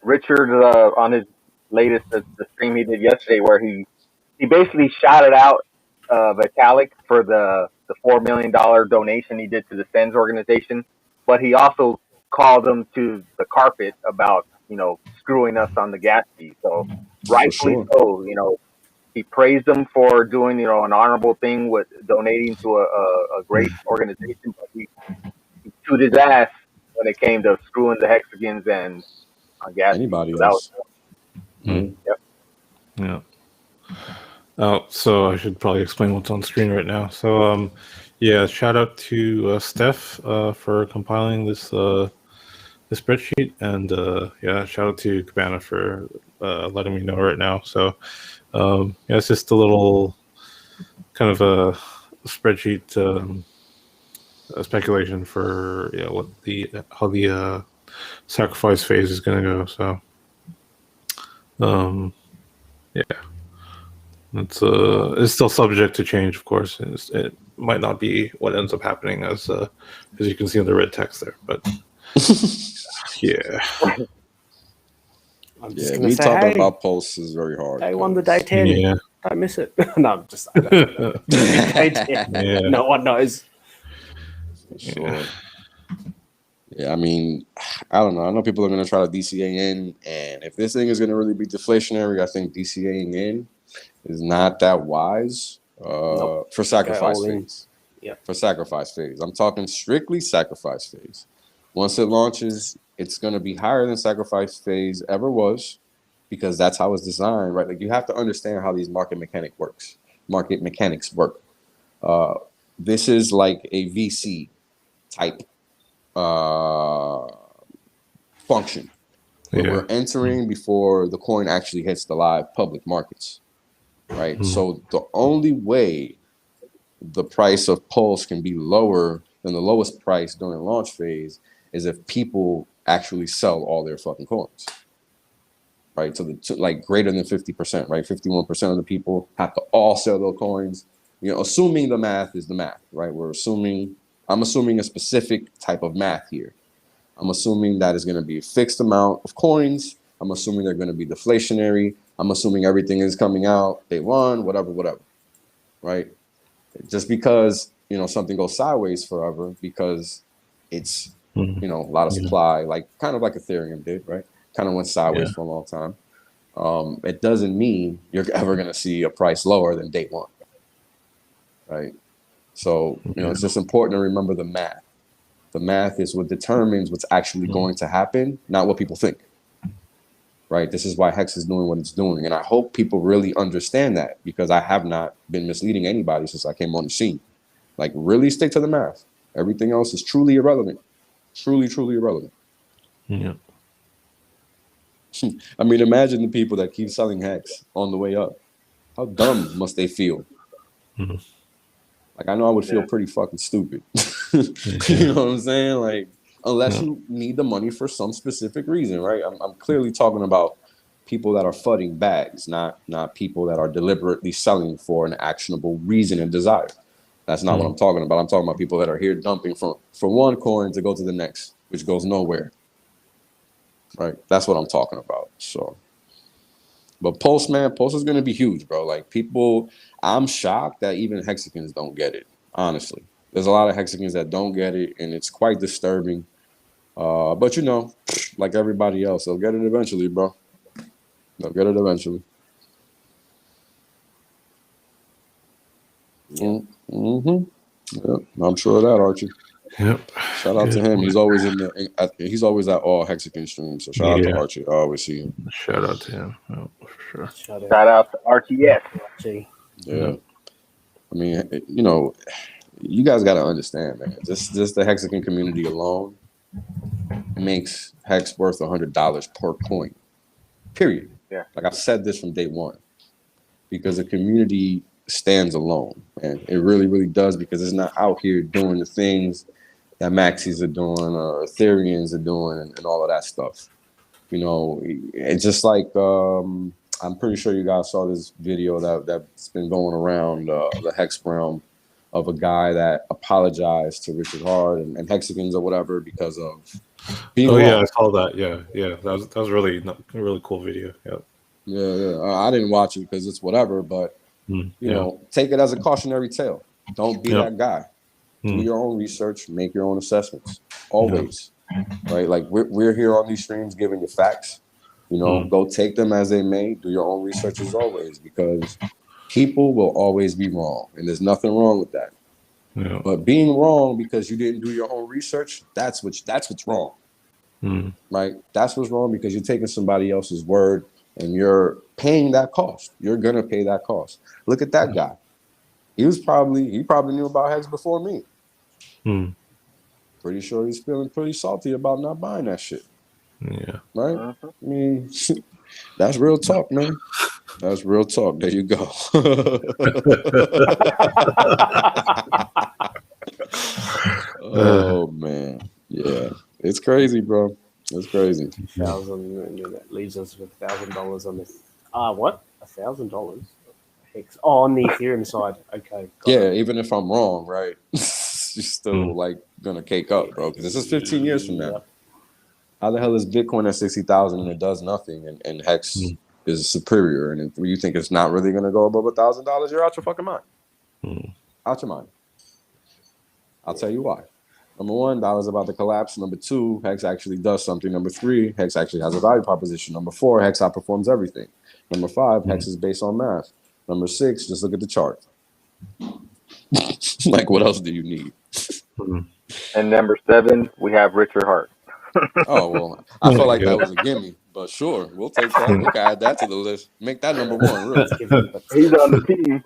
Richard on his latest the stream he did yesterday, where he basically shouted out Vitalik for the $4 million donation he did to the SENS organization, but he also called him to the carpet about screwing us on the gas fee. So rightfully so, he praised him for doing an honorable thing with donating to a great organization, but he chewed his ass when it came to screwing the Hexicans and gas anybody fees. So else. Yeah. Oh, so I should probably explain what's on screen right now. So, shout out to Steph for compiling this spreadsheet, and shout out to Cabana for letting me know right now. So, it's just a little kind of a spreadsheet a speculation for how the sacrifice phase is going to go. So, it's still subject to change, of course. It might not be what ends up happening, as you can see in the red text there. But yeah, I'm just Yeah, gonna me say, talking hey, about Pulse is very hard. day 1 to day 'cause- 10. Yeah. Don't miss it. No, I'm just day 10. Yeah. No one knows. For sure. Yeah, I mean, I don't know. I know people are going to try to DCA in, and if this thing is going to really be deflationary, I think DCAing in is not that wise Nope. for sacrifice all in. phase. Yep. For sacrifice phase. I'm talking strictly sacrifice phase. Once it launches, it's going to be higher than sacrifice phase ever was because that's how it's designed, right? Like you have to understand how these market mechanics work. This is like a VC type function where we're entering before the coin actually hits the live public markets, right? So the only way the price of Pulse can be lower than the lowest price during launch phase is if people actually sell all their fucking coins, right? So like greater than 50%, right? 51% of the people have to all sell their coins. You know, assuming the math is the math, right? I'm assuming a specific type of math here. I'm assuming that is going to be a fixed amount of coins. I'm assuming they're going to be deflationary. I'm assuming everything is coming out day 1, whatever, right? Just because, you know, something goes sideways forever because it's, you know, a lot of supply, like kind of like Ethereum did, right? Kind of went sideways for a long time. It doesn't mean you're ever going to see a price lower than day 1, right? So, you know, it's just important to remember the math. The math is what determines what's actually going to happen, not what people think. Right? This is why Hex is doing what it's doing. And I hope people really understand that because I have not been misleading anybody since I came on the scene. Like, really stick to the math. Everything else is truly irrelevant. Truly, truly irrelevant. Yeah. I mean, imagine the people that keep selling Hex on the way up. How dumb must they feel? Like, I know I would feel pretty fucking stupid. You know what I'm saying? Like, unless you need the money for some specific reason, right? I'm clearly talking about people that are fudding bags, not people that are deliberately selling for an actionable reason and desire. That's not what I'm talking about. I'm talking about people that are here dumping from one coin to go to the next, which goes nowhere. Right? That's what I'm talking about. So, but Pulse, man, Pulse is going to be huge, bro. Like people, I'm shocked that even Hexicans don't get it, honestly. There's a lot of Hexicans that don't get it, and it's quite disturbing. But, you know, like everybody else, they'll get it eventually, bro. They'll get it eventually. Mm-hmm. Yep, I'm sure of that, Archie. Yep. Shout out to him. He's always he's always at all Hexican streams. So shout out to Archie. I always see him. Shout out to him. Oh, for sure. Shout out to RTS. Gee. Yeah. I mean, you know, you guys got to understand, man. Just the Hexican community alone makes Hex worth $100 per coin. Period. Yeah. Like I've said this from day one, because the community stands alone, and it really, really does, because it's not out here doing the things that Maxis are doing or Ethereans are doing and all of that stuff. You know, it's just like I'm pretty sure you guys saw this video that's been going around the Hex realm of a guy that apologized to Richard Hard and Hexicans or whatever because of being wrong. Yeah, I saw that. Yeah, that was really a really cool video. Yep. Yeah. I didn't watch it because it's whatever, but you know, take it as a cautionary tale. Don't be that guy. Do your own research, make your own assessments. Always, right? Like we're here on these streams giving you facts. You know, go take them as they may. Do your own research as always, because people will always be wrong, and there's nothing wrong with that. Yeah. But being wrong because you didn't do your own research, that's what's wrong. Right? That's what's wrong, because you're taking somebody else's word and you're paying that cost. You're gonna pay that cost. Look at that guy. He probably knew about Hex before me. Pretty sure he's feeling pretty salty about not buying that shit. Yeah. Right? I mean, that's real talk, man. That's real talk. There you go. Oh man. Yeah. It's crazy, bro. It's crazy. 1,000, that leaves us with $1,000 on this. What? $1,000? Hex. Oh, on the Ethereum side. Okay. Yeah, even if I'm wrong, right? You're still like gonna cake up, bro. Because this is 15 years from now. Yep. How the hell is Bitcoin at 60,000 and it does nothing, and Hex is superior, and if you think it's not really going to go above $1,000, you're out your fucking mind. Out your mind. I'll tell you why. Number one, dollar's about to collapse. Number two, Hex actually does something. Number three, Hex actually has a value proposition. Number four, Hex outperforms everything. Number five, Hex is based on math. Number six, just look at the chart. Like, what else do you need? And number 7, we have Richard Hart. Oh, well, I felt like that was a gimme, but sure, we'll take that. We can add that to the list. Make that number one, really. He's on the team.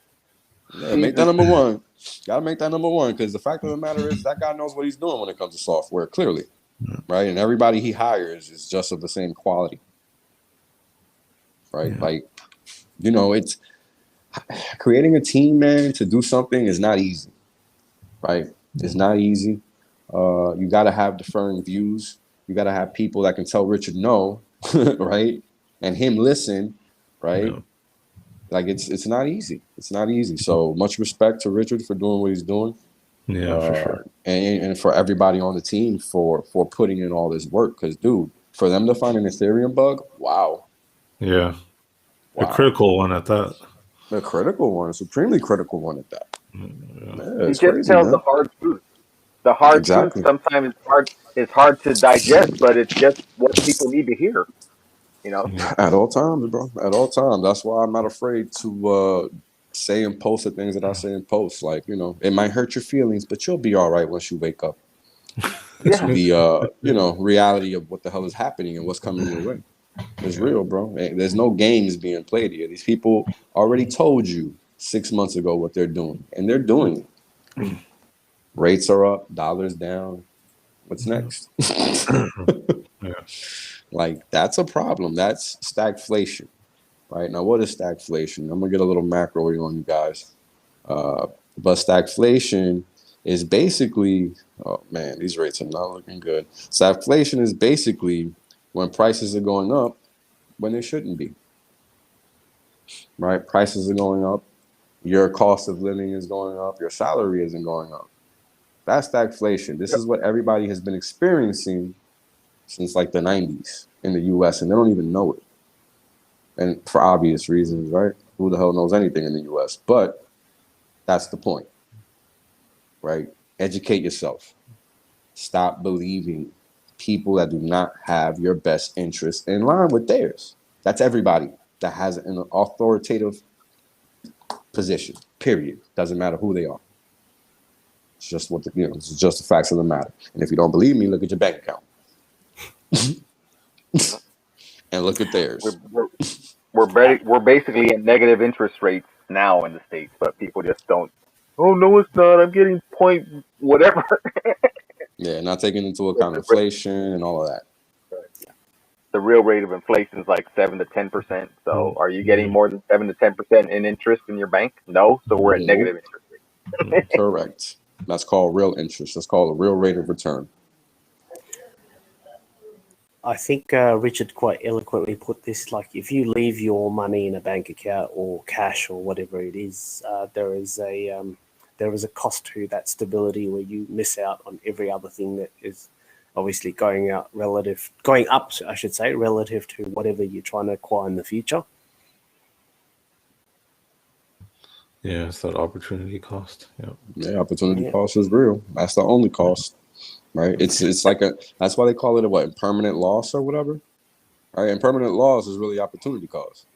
Yeah, make that number one. Gotta make that number one, because the fact of the matter is that guy knows what he's doing when it comes to software, clearly. Right? And everybody he hires is just of the same quality. Right? Like, you know, it's creating a team, man, to do something is not easy. Right? It's not easy. You gotta have differing views. You gotta have people that can tell Richard no, right? And him listen, right? Yeah. Like, it's not easy. It's not easy. So much respect to Richard for doing what he's doing. Yeah, for sure. And for everybody on the team for putting in all this work. Because, dude, for them to find an Ethereum bug, wow. Yeah. A critical one at that. A critical one, a supremely critical one at that. He just tells the hard truth. The hard truth sometimes is hard to digest, but it's just what people need to hear. You know, at all times, bro. At all times. That's why I'm not afraid to say and post the things that I say and post. Like, you know, it might hurt your feelings, but you'll be all right once you wake up to the you know, reality of what the hell is happening and what's coming your way. It's real, bro. There's no games being played here. These people already told you 6 months ago what they're doing, and they're doing it. Rates are up, dollars down. What's next? Like, that's a problem. That's stagflation, right? Now, what is stagflation? I'm gonna get a little macro on you guys. But stagflation is basically, oh man, these rates are not looking good. Stagflation is basically when prices are going up when they shouldn't be, right? Prices are going up, your cost of living is going up, your salary isn't going up. That's stagflation. This is what everybody has been experiencing since like the 90s in the US, and they don't even know it. And for obvious reasons, right? Who the hell knows anything in the US? But that's the point, right? Educate yourself. Stop believing people that do not have your best interest in line with theirs. That's everybody that has an authoritative position, period. Doesn't matter who they are. It's just what it's just the facts of the matter. And if you don't believe me, look at your bank account. And look at theirs. We're basically at negative interest rates now in the States, but people just don't. Oh no, it's not. I'm getting point whatever. Yeah, not taking into account inflation and all of that. The real rate of inflation is like 7 to 10%. So, are you getting more than 7 to 10% in interest in your bank? No. So we're at negative interest rates. Correct. That's called real interest. That's called a real rate of return. I think Richard quite eloquently put this, like, if you leave your money in a bank account or cash or whatever it is, there is a cost to that stability where you miss out on every other thing that is obviously going up, I should say, relative to whatever you're trying to acquire in the future. Yeah, it's that opportunity cost. Yeah, opportunity cost is real. That's the only cost. Right, it's like that's why they call it a impermanent loss or whatever. Right, impermanent loss is really opportunity cost.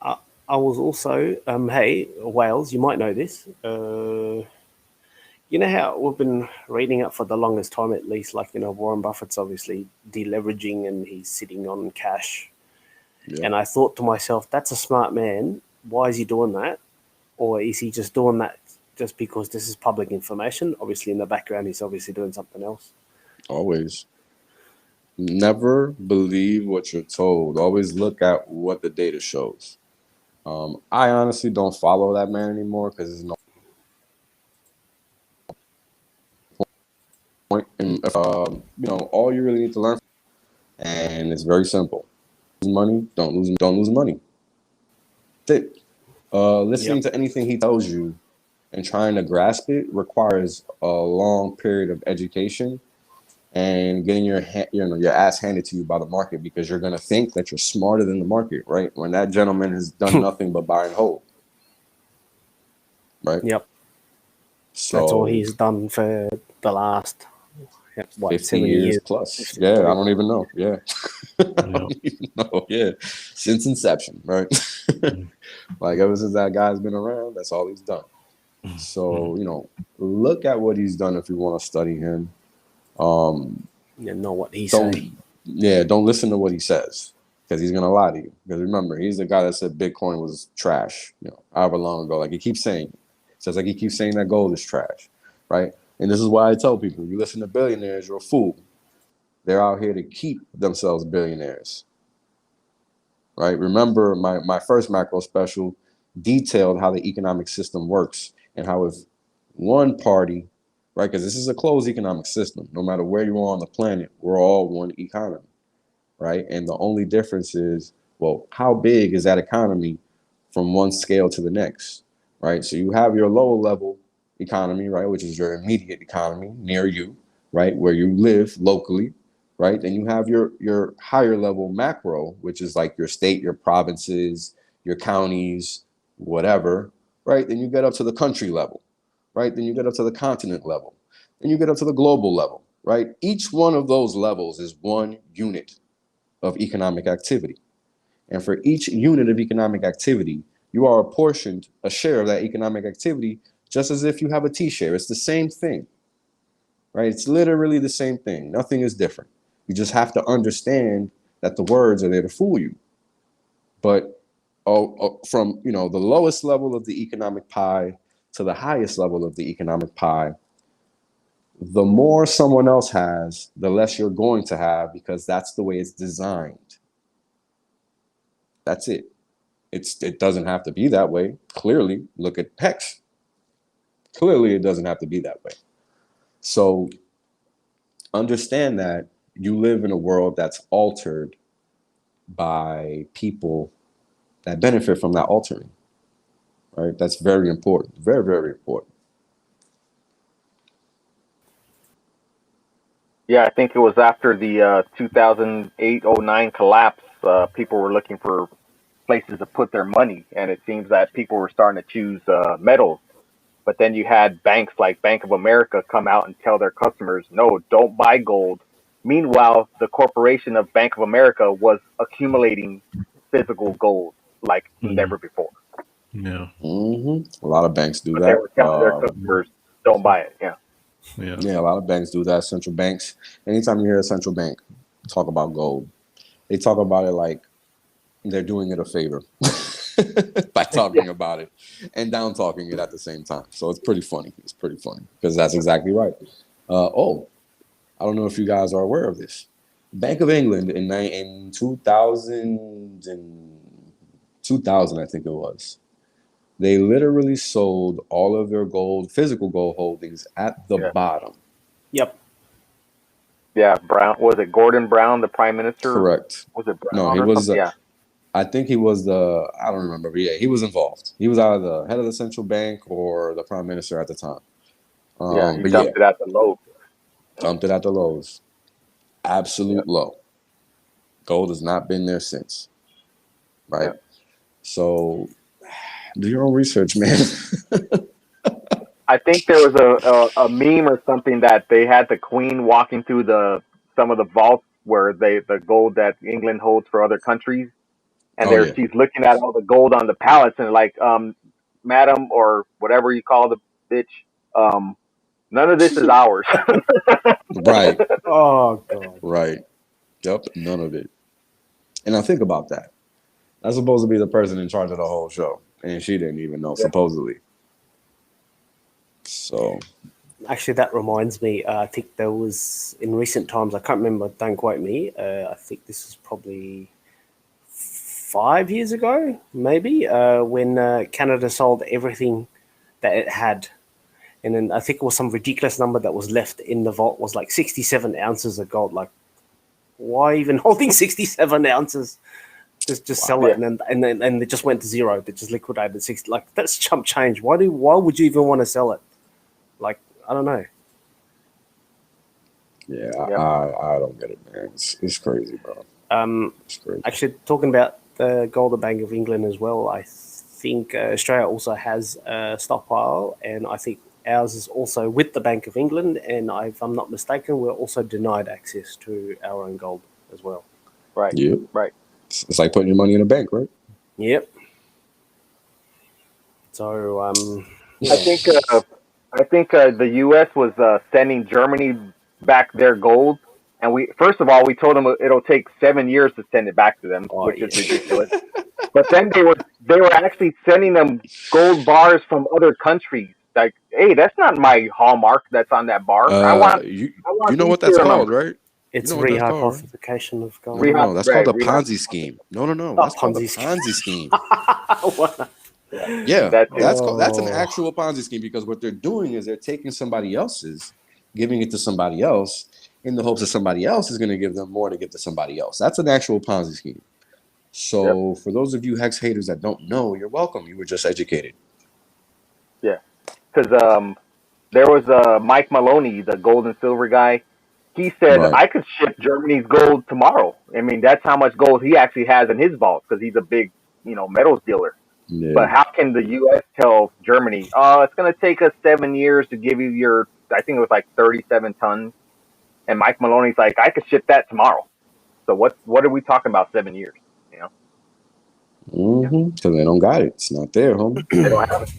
I was also, hey, Wales, you might know this. You know how we've been reading up for the longest time, at least, like, you know, Warren Buffett's obviously deleveraging and he's sitting on cash. Yeah. And I thought to myself, that's a smart man. Why is he doing that? Or is he just doing that just because this is public information? Obviously, in the background, he's obviously doing something else. Always. Never believe what you're told. Always look at what the data shows. I honestly don't follow that man anymore because there's no point. And you know, all you really need to learn, and it's very simple: lose money, don't lose money. That's it. Listening to anything he tells you and trying to grasp it requires a long period of education and getting your ass handed to you by the market because you're going to think that you're smarter than the market, right? When that gentleman has done nothing but buy and hold, right? Yep. So That's all he's done for the last 50 70 years plus. 50, Yeah, I 40. don't even know. Yeah. I don't even know. Yeah. Since inception, right? Like ever since that guy's been around, that's all he's done. So, look at what he's done if you want to study him. You know what he's saying. Don't listen to what he says because he's gonna lie to you. Because remember, he's the guy that said Bitcoin was trash, however long ago. Like he keeps saying it. Just like he keeps saying that gold is trash, right? And this is why I tell people, you listen to billionaires, you're a fool. They're out here to keep themselves billionaires, right? Remember, my first macro special detailed how the economic system works and how if one party, right, because this is a closed economic system, no matter where you are on the planet, we're all one economy, right? And the only difference is, well, how big is that economy from one scale to the next, right? So you have your lower level economy, right, which is your immediate economy near you, right, where you live locally, right? Then you have your higher level macro, which is like your state, your provinces, your counties, whatever, right? Then you get up to the country level, right? Then you get up to the continent level. Then you get up to the global level, right? Each one of those levels is one unit of economic activity. And for each unit of economic activity, you are apportioned a share of that economic activity, just as if you have a T-share. It's the same thing, right? It's literally the same thing. Nothing is different. You just have to understand that the words are there to fool you. But from the lowest level of the economic pie to the highest level of the economic pie, the more someone else has, the less you're going to have because that's the way it's designed. That's it. It doesn't have to be that way. Clearly, look at Hex. Clearly, it doesn't have to be that way. So understand that you live in a world that's altered by people that benefit from that altering, right? That's very important. Very, very important. Yeah, I think it was after the 2008-09 collapse. People were looking for places to put their money, and it seems that people were starting to choose metals. But then you had banks like Bank of America come out and tell their customers, no, don't buy gold. Meanwhile, the corporation of Bank of America was accumulating physical gold like never before. Yeah. A lot of banks do But that. they were telling their customers, don't buy it. Yeah. Yeah, a lot of banks do that. Central banks. Anytime you hear a central bank talk about gold, they talk about it like they're doing it a favor by talking about it and down talking it at the same time. So it's pretty funny. It's pretty funny because that's exactly right. I don't know if you guys are aware of this. Bank of England in 2000, I think it was, they literally sold all of their gold, physical gold holdings at the bottom. Yep. Yeah, Brown, was it Gordon Brown, the prime minister? Correct. Was it Brown? No, he was. I think he was I don't remember, but yeah, he was involved. He was either the head of the central bank or the prime minister at the time. He dumped it at the low. Dumped it at the lows. Absolute low. Gold has not been there since. Right? Yeah. So do your own research, man. I think there was a meme or something that they had the Queen walking through some of the vaults where the gold that England holds for other countries, and she's looking at all the gold on the pallets and like, madam, or whatever you call the bitch, none of this is ours. Right. Oh God. Right. Yep. None of it. And now think about that. That's supposed to be the person in charge of the whole show, and she didn't even know, supposedly. So, actually, that reminds me. I think there was in recent times. I can't remember. Don't quote me. I think this was probably 5 years ago, maybe, when Canada sold everything that it had, and then I think it was some ridiculous number that was left in the vault was like 67 ounces of gold. Like, why even holding 67 ounces? Just sell it, and then it just went to zero. They just liquidated 60. Like, that's chump change. Why would you even want to sell it? Like, I don't know. Yeah, Yep. I don't get it, man. It's crazy, bro. It's crazy. Actually, talking about the Gold Bank of England as well, I think Australia also has a stockpile, and I think ours is also with the Bank of England. And if I'm not mistaken, we're also denied access to our own gold as well. Right. Yep. Right. It's like putting your money in a bank, right? Yep. So, I think the U.S. was sending Germany back their gold, and we first of all we told them it'll take 7 years to send it back to them, which is ridiculous. But then they were actually sending them gold bars from other countries. Like, hey, that's not my hallmark that's on that bar. I want You know these what that's called, pyramids. right? it's You know what that's called, right? rehypothecation of gold. No. That's called a Rehab. Ponzi scheme. No. Oh, That's called a Ponzi scheme. Ponzi scheme. What? Yeah, That too. that's an actual Ponzi scheme because what they're doing is they're taking somebody else's, giving it to somebody else in the hopes that somebody else is going to give them more to give to somebody else. That's an actual Ponzi scheme. So for those of you hex haters that don't know, you're welcome. You were just educated. Yeah, because there was Mike Maloney, the gold and silver guy. He said Right. I could ship Germany's gold tomorrow. I mean, that's how much gold he actually has in his vault because he's a big, metals dealer. Yeah. But how can the U.S. tell Germany, oh, it's going to take us 7 years to give you your, I think it was like 37 tons. And Mike Maloney's like, I could ship that tomorrow. So what are we talking about 7 years? Because they don't got it. It's not there, homie. They don't have it.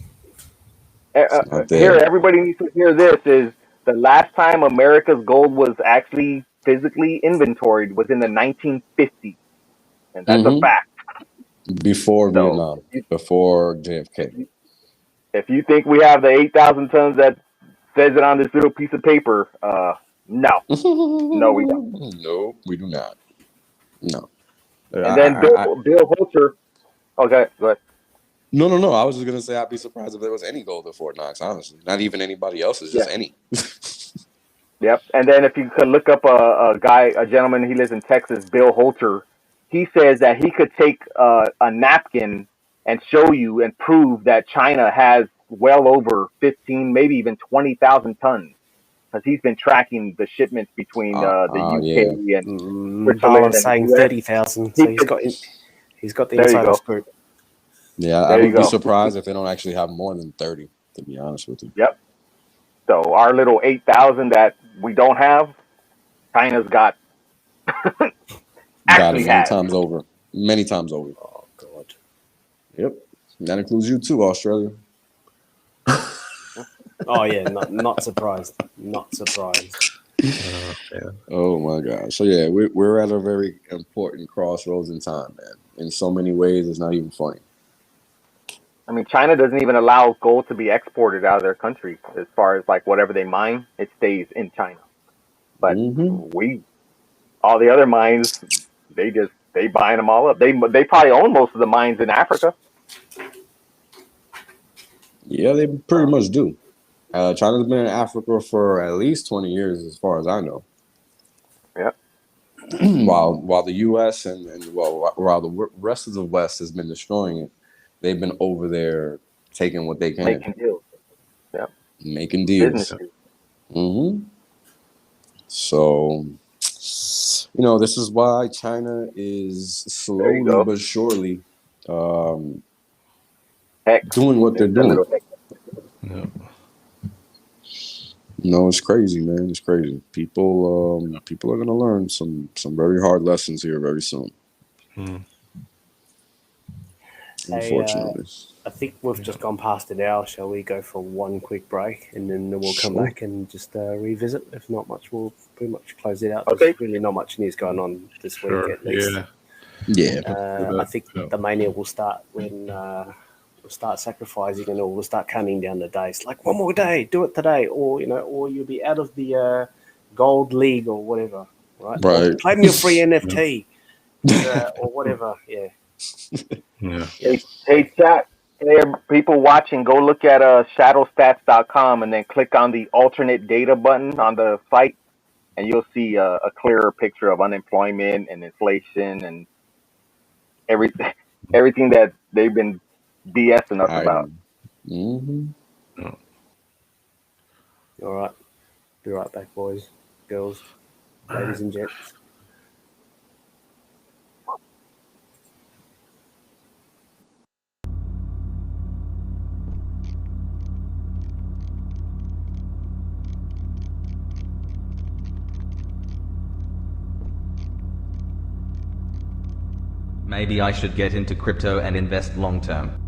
It's not there. Here, everybody needs to hear this is the last time America's gold was actually physically inventoried was in the 1950s. And that's a fact. Before So, Vietnam, before JFK. If you think we have the 8,000 tons that says it on this little piece of paper, no. No, we don't. No, we do not. No. And then Bill Holter. Okay, go ahead. No. I was just gonna say I'd be surprised if there was any gold at Fort Knox. Honestly, not even anybody else's, just any. Yep. And then if you could look up a gentleman, he lives in Texas, Bill Holter. He says that he could take a napkin and show you and prove that China has well over 15, maybe even 20,000 tons. Because he's been tracking the shipments between the UK and Switzerland. Was saying 30,000. So he's got the insider scoop. Yeah, I would be surprised if they don't actually have more than 30. To be honest with you. Yep. So our little 8,000 that we don't have, China's got. Got it many times over. Many times over. Oh God. Yep. That includes you too, Australia. Oh yeah, not surprised. Not surprised. Oh my God. So yeah, we're at a very important crossroads in time, man. In so many ways, it's not even funny. I mean, China doesn't even allow gold to be exported out of their country. As far as like whatever they mine, it stays in China. But all the other mines, they buying them all up. They probably own most of the mines in Africa. Yeah, they pretty much do. China's been in Africa for at least 20 years, as far as I know. Yeah. While the U.S. and while the rest of the West has been destroying it, they've been over there taking what they can. Making deals. Yeah. Making deals. So, this is why China is slowly but surely doing what they're doing. Yeah. No, it's crazy, man. It's crazy. People are gonna learn some very hard lessons here very soon. Unfortunately. I think we've just gone past an hour. Shall we go for one quick break and then we'll come back and just revisit? If not much, we'll pretty much close it out. Okay. There's really not much news going on this week at least. Yeah. I think the mania will start when we'll start sacrificing and we'll start counting down the days. Like one more day, do it today, or you'll be out of the gold league or whatever, right? Right. Or claim your free NFT or whatever. Yeah. Yeah. Hey, chat. Hey, people watching, go look at shadowstats.com and then click on the alternate data button on the site, and you'll see a clearer picture of unemployment and inflation and everything that they've been BSing us about. All right. Be right back, boys. girls, ladies and gents. Maybe I should get into crypto and invest long term.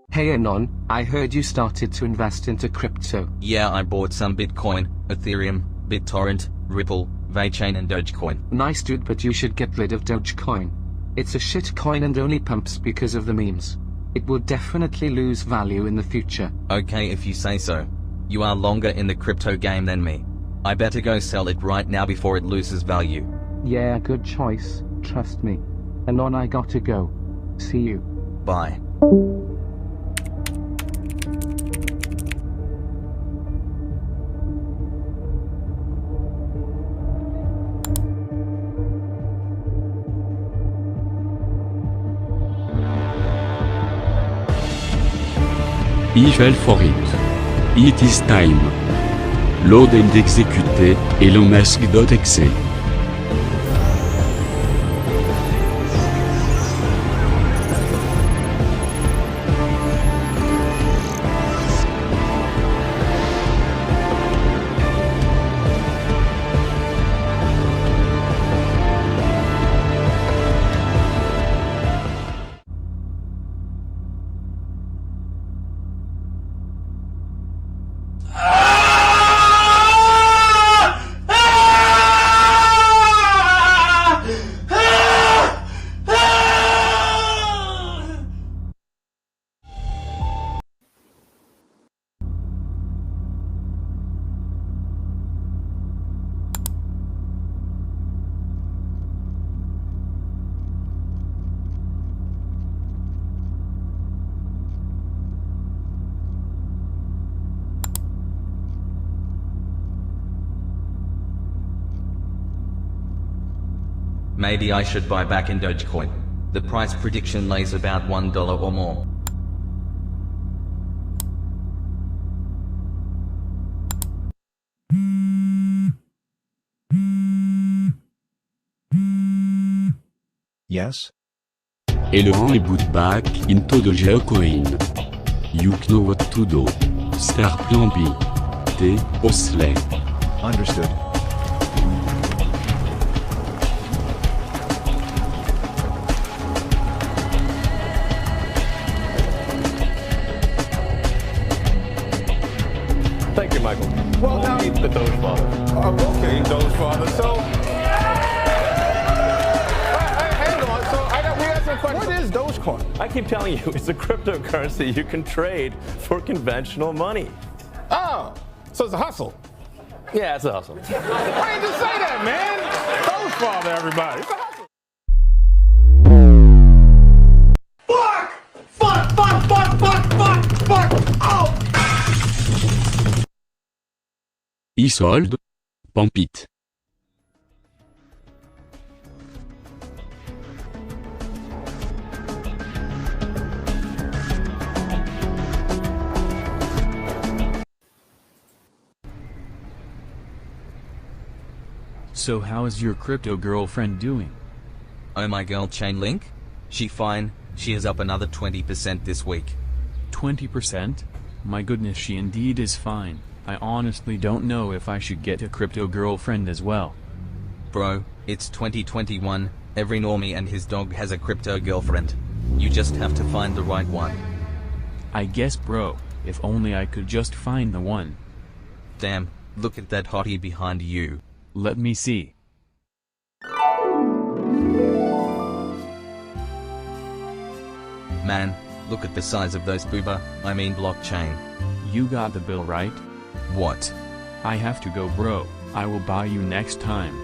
Hey Anon, I heard you started to invest into crypto. Yeah, I bought some Bitcoin, Ethereum, BitTorrent, Ripple, VeChain and Dogecoin. Nice dude, but you should get rid of Dogecoin. It's a shit coin and only pumps because of the memes. It will definitely lose value in the future. Okay, if you say so. You are longer in the crypto game than me. I better go sell it right now before it loses value. Yeah, good choice, trust me. Anon, I gotta go. See you. Bye. I fell for it. It is time. Load and execute, Elon Musk.exe. Maybe I should buy back in Dogecoin. The price prediction lays about $1 or more. Yes? Elon est boot back into Dogecoin. You know what to do. Start plan B. T. Osle. Understood. Thank you, Michael. Well, now meet the Doge Father. Okay, Doge Father. So, hang on. So, we got some questions. What is Dogecoin? I keep telling you, it's a cryptocurrency you can trade for conventional money. Oh, so it's a hustle. Yeah, it's a hustle. Why didn't you say that, man? Doge Father, everybody. It's a hustle. Fuck! Fuck! Fuck! Fuck! Fuck! Fuck! Fuck! Oh! Isold. Pump it. So how is your crypto girlfriend doing? Oh, my girl Chainlink? She fine, she is up another 20% this week. 20%? My goodness, she indeed is fine. I honestly don't know if I should get a crypto girlfriend as well. Bro, it's 2021, every normie and his dog has a crypto girlfriend. You just have to find the right one. I guess, bro, if only I could just find the one. Damn, look at that hottie behind you. Let me see. Man, look at the size of those booba, I mean blockchain. You got the bill right? What? I have to go, bro. I will buy you next time.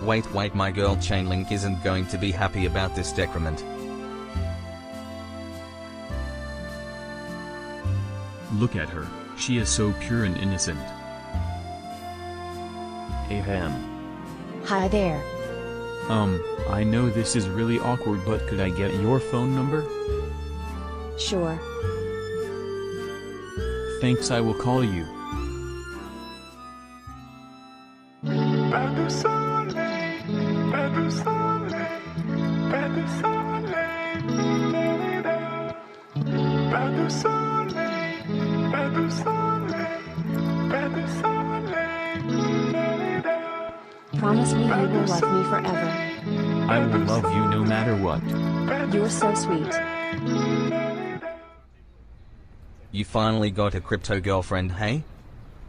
Wait, my girl Chainlink isn't going to be happy about this decrement. Look at her, she is so pure and innocent. Ahem. Hi there. I know this is really awkward, but could I get your phone number? Sure. Thanks, I will call you. Promise me you will love me forever. I will love you no matter what. You're so sweet. You finally got a crypto girlfriend, hey?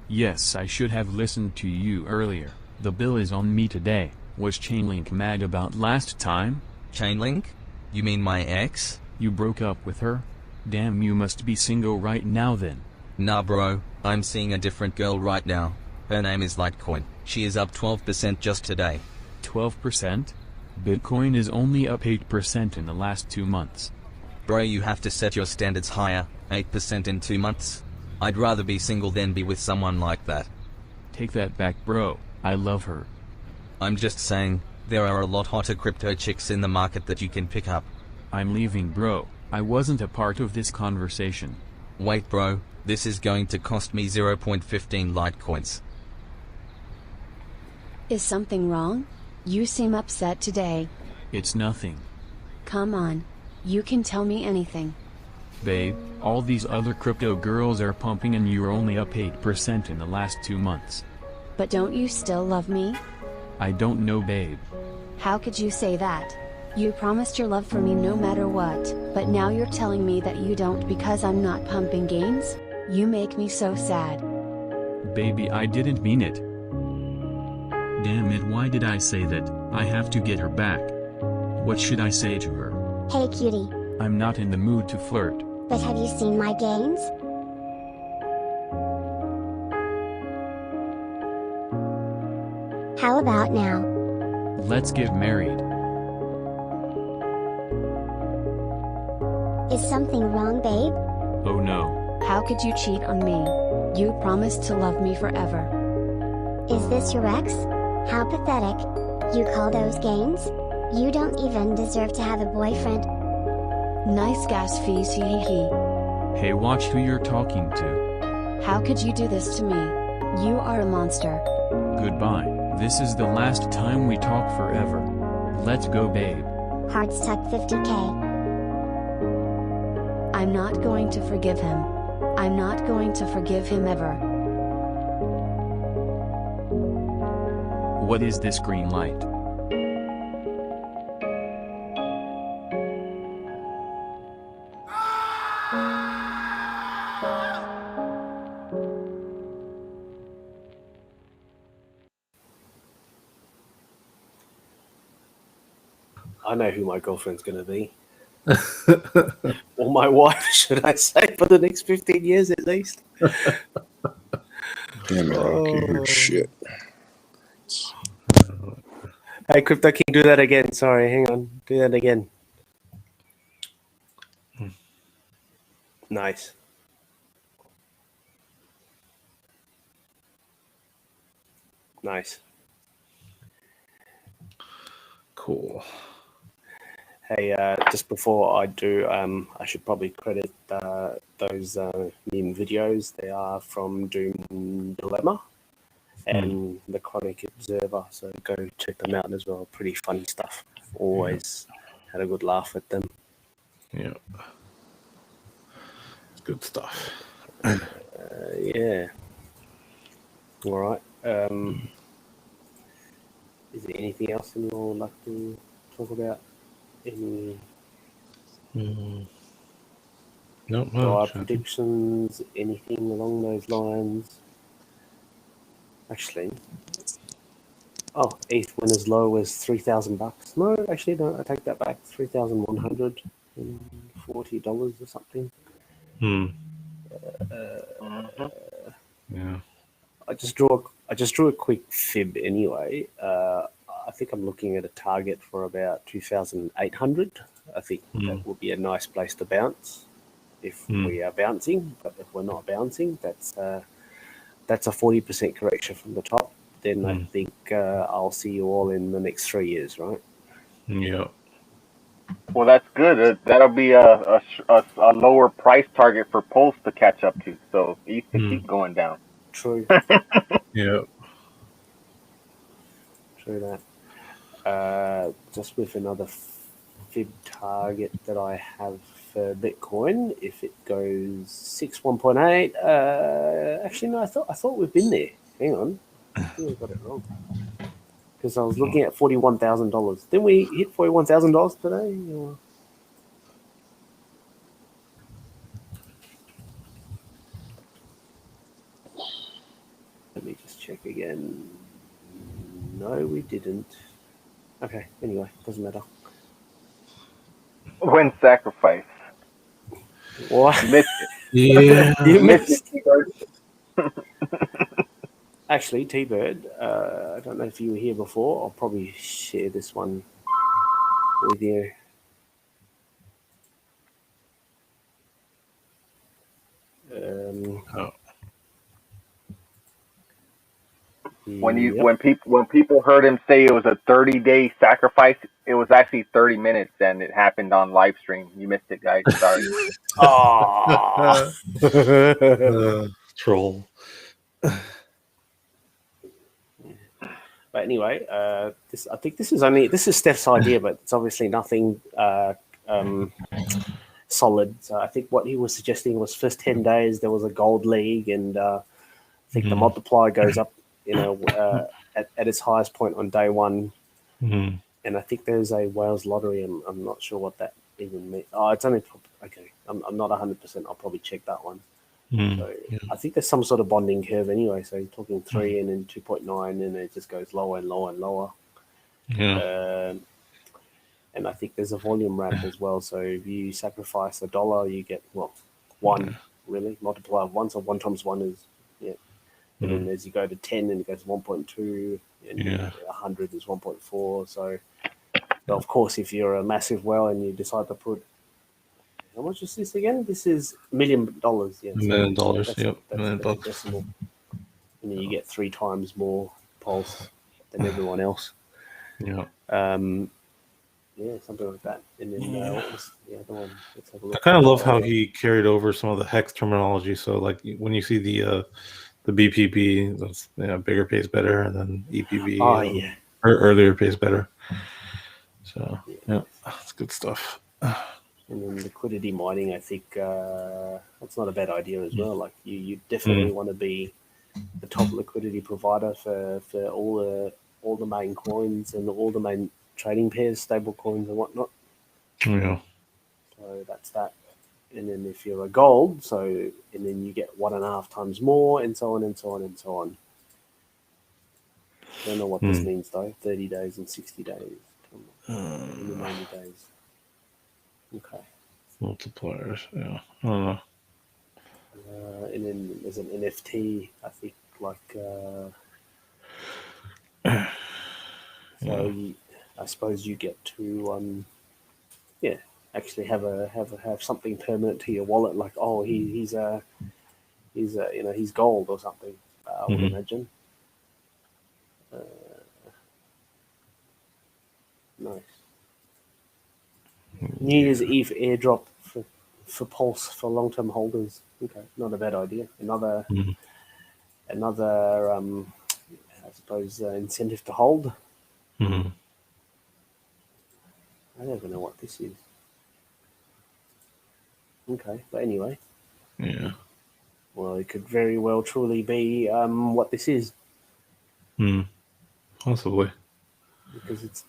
Yes, I should have listened to you earlier. The bill is on me today. Was Chainlink mad about last time? Chainlink? You mean my ex? You broke up with her? Damn, you must be single right now then. Nah bro, I'm seeing a different girl right now. Her name is Litecoin. She is up 12% just today. 12%? Bitcoin is only up 8% in the last 2 months. Bro, you have to set your standards higher. 8% in 2 months? I'd rather be single than be with someone like that. Take that back, bro. I love her. I'm just saying, there are a lot hotter crypto chicks in the market that you can pick up. I'm leaving, bro. I wasn't a part of this conversation. Wait bro, this is going to cost me 0.15 Litecoins. Is something wrong? You seem upset today. It's nothing. Come on. You can tell me anything. Babe, all these other crypto girls are pumping and you're only up 8% in the last 2 months. But don't you still love me? I don't know, babe. How could you say that? You promised your love for me no matter what, but now you're telling me that you don't because I'm not pumping gains? You make me so sad. Baby, I didn't mean it. Damn it, why did I say that? I have to get her back. What should I say to her? Hey cutie. I'm not in the mood to flirt. But have you seen my gains? How about now? Let's get married. Is something wrong, babe? Oh no. How could you cheat on me? You promised to love me forever. Is this your ex? How pathetic. You call those gains? You don't even deserve to have a boyfriend. Nice gas fees, hee hee hee. Hey, watch who you're talking to. How could you do this to me? You are a monster. Goodbye. This is the last time we talk forever. Let's go, babe. Hard stuck 50k. I'm not going to forgive him. I'm not going to forgive him ever. What is this green light? I know who my girlfriend's going to be. Or my wife, should I say, for the next 15 years at least. Damn it, I can't hear shit. Hey, Crypto King, do that again. Sorry, hang on. Do that again. Nice. Nice. Cool. Hey, just before I do, I should probably credit those meme videos. They are from Doom Dilemma and the Chronic Observer, so go check them out as well. Pretty funny stuff. Always had a good laugh at them. Yeah. Good stuff. Yeah. All right. Is there anything else you would like to talk about? Any Not prior much. predictions? Anything along those lines? Actually, ETH went as low as $3,000. No, actually, no. I take that back. $3,140 or something. Yeah. I just drew a quick fib anyway. I think I'm looking at a target for about 2,800. I think that would be a nice place to bounce if we are bouncing. But if we're not bouncing, that's a 40% correction from the top. Then I think I'll see you all in the next 3 years, right? Yeah. Well, that's good. That'll be a lower price target for Pulse to catch up to. So ETH can keep going down. True. Yeah. True that. Just with another fib target that I have for Bitcoin, if it goes 1.8, actually no, I thought we've been there. Hang on, I think I got it wrong because I was looking at $41,000. Didn't we hit $41,000 today? Or? Let me just check again. No, we didn't. Okay, anyway, doesn't matter. When sacrifice. What? You missed it. Yeah. You missed it. Actually, T-Bird, I don't know if you were here before. I'll probably share this one with you. When people heard him say it was a 30-day sacrifice, it was actually 30 minutes, and it happened on live stream. You missed it, guys. Sorry. Troll. But anyway, I think this is Steph's idea, but it's obviously nothing solid. So I think what he was suggesting was first 10 days there was a gold league, and I think the multiplier goes up, at its highest point on day one. And I think there's a Wales lottery, and I'm not sure what that even means. Oh, it's only okay. I'm not 100%. I'll probably check that one. So I think there's some sort of bonding curve anyway. So you're talking 3 and then 2.9, and it just goes lower and lower and lower. And I think there's a volume ramp as well. So if you sacrifice $1, you get one really multiplier of 1. So 1 times 1 is And then as you go to 10, and it goes to 1.2, and 100 is 1.4. So of course, if you're a massive whale and you decide to put, how much is this again? This is $1 million. Yeah, $1 million. Yep, $1 million. That's decimal. And then you get 3 times more pulse than everyone else. Yeah. Something like that. And then what was the other one? Let's have a look. I kind of love how he carried over some of the hex terminology. So like when you see the BPP, that's bigger pays better, and then EPB or earlier pays better. So that's good stuff. And then liquidity mining, I think that's not a bad idea as well. Like you definitely want to be the top liquidity provider for all the main coins and all the main trading pairs, stable coins and whatnot. Yeah. So that's that. And then if you're a gold, and then you get 1.5 times more, and so on and so on and so on. I don't know what this means though. 30 days and 60 days. 90 days. Okay. Multipliers, yeah. I don't know. And then there's an NFT, I think, like. I suppose you get to, actually have something permanent to your wallet, like he's gold or something. I would imagine. Nice. New Year's Eve airdrop for Pulse for long-term holders. Okay, not a bad idea. Another I suppose incentive to hold. I don't even know what this is. Okay, but anyway. Yeah. Well, it could very well truly be what this is. Possibly. Because it's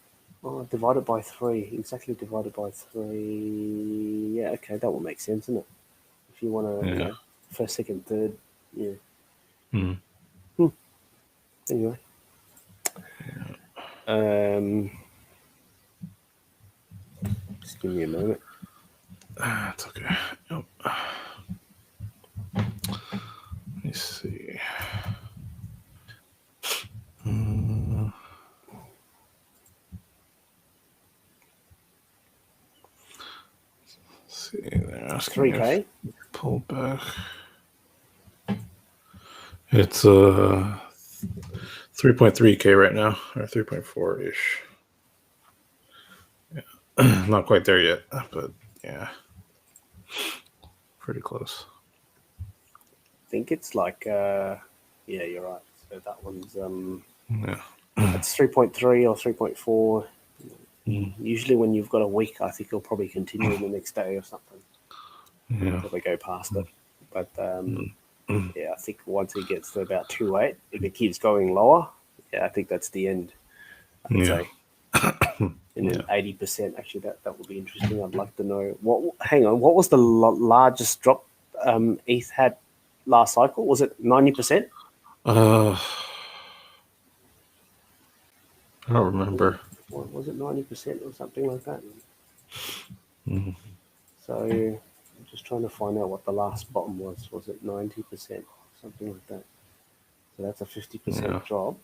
divided by 3. Exactly divided by 3. Yeah, okay, that will make sense, doesn't it? If you want to, first, second, third, Anyway. Just give me a moment. It's okay. Yep. Let me see. See there. asking 3K. Pull back. It's 3.3K right now, or 3.4 ish. Yeah. Not quite there yet, but yeah, pretty close. I think it's like yeah, you're right. So that one's yeah, it's 3.3 or 3.4. Usually when you've got a week, I think it'll probably continue the next day or something. Yeah. Until they go past it. But yeah, I think once it gets to about 2.8, if it keeps going lower, yeah, I think that's the end. I'd say. And then 80%. Actually, that would be interesting. I'd like to know Hang on, what was the largest drop ETH had last cycle? Was it 90%? I don't remember. Was it 90% or something like that? So I'm just trying to find out what the last bottom was. Was it 90%? Something like that. So that's a 50% drop.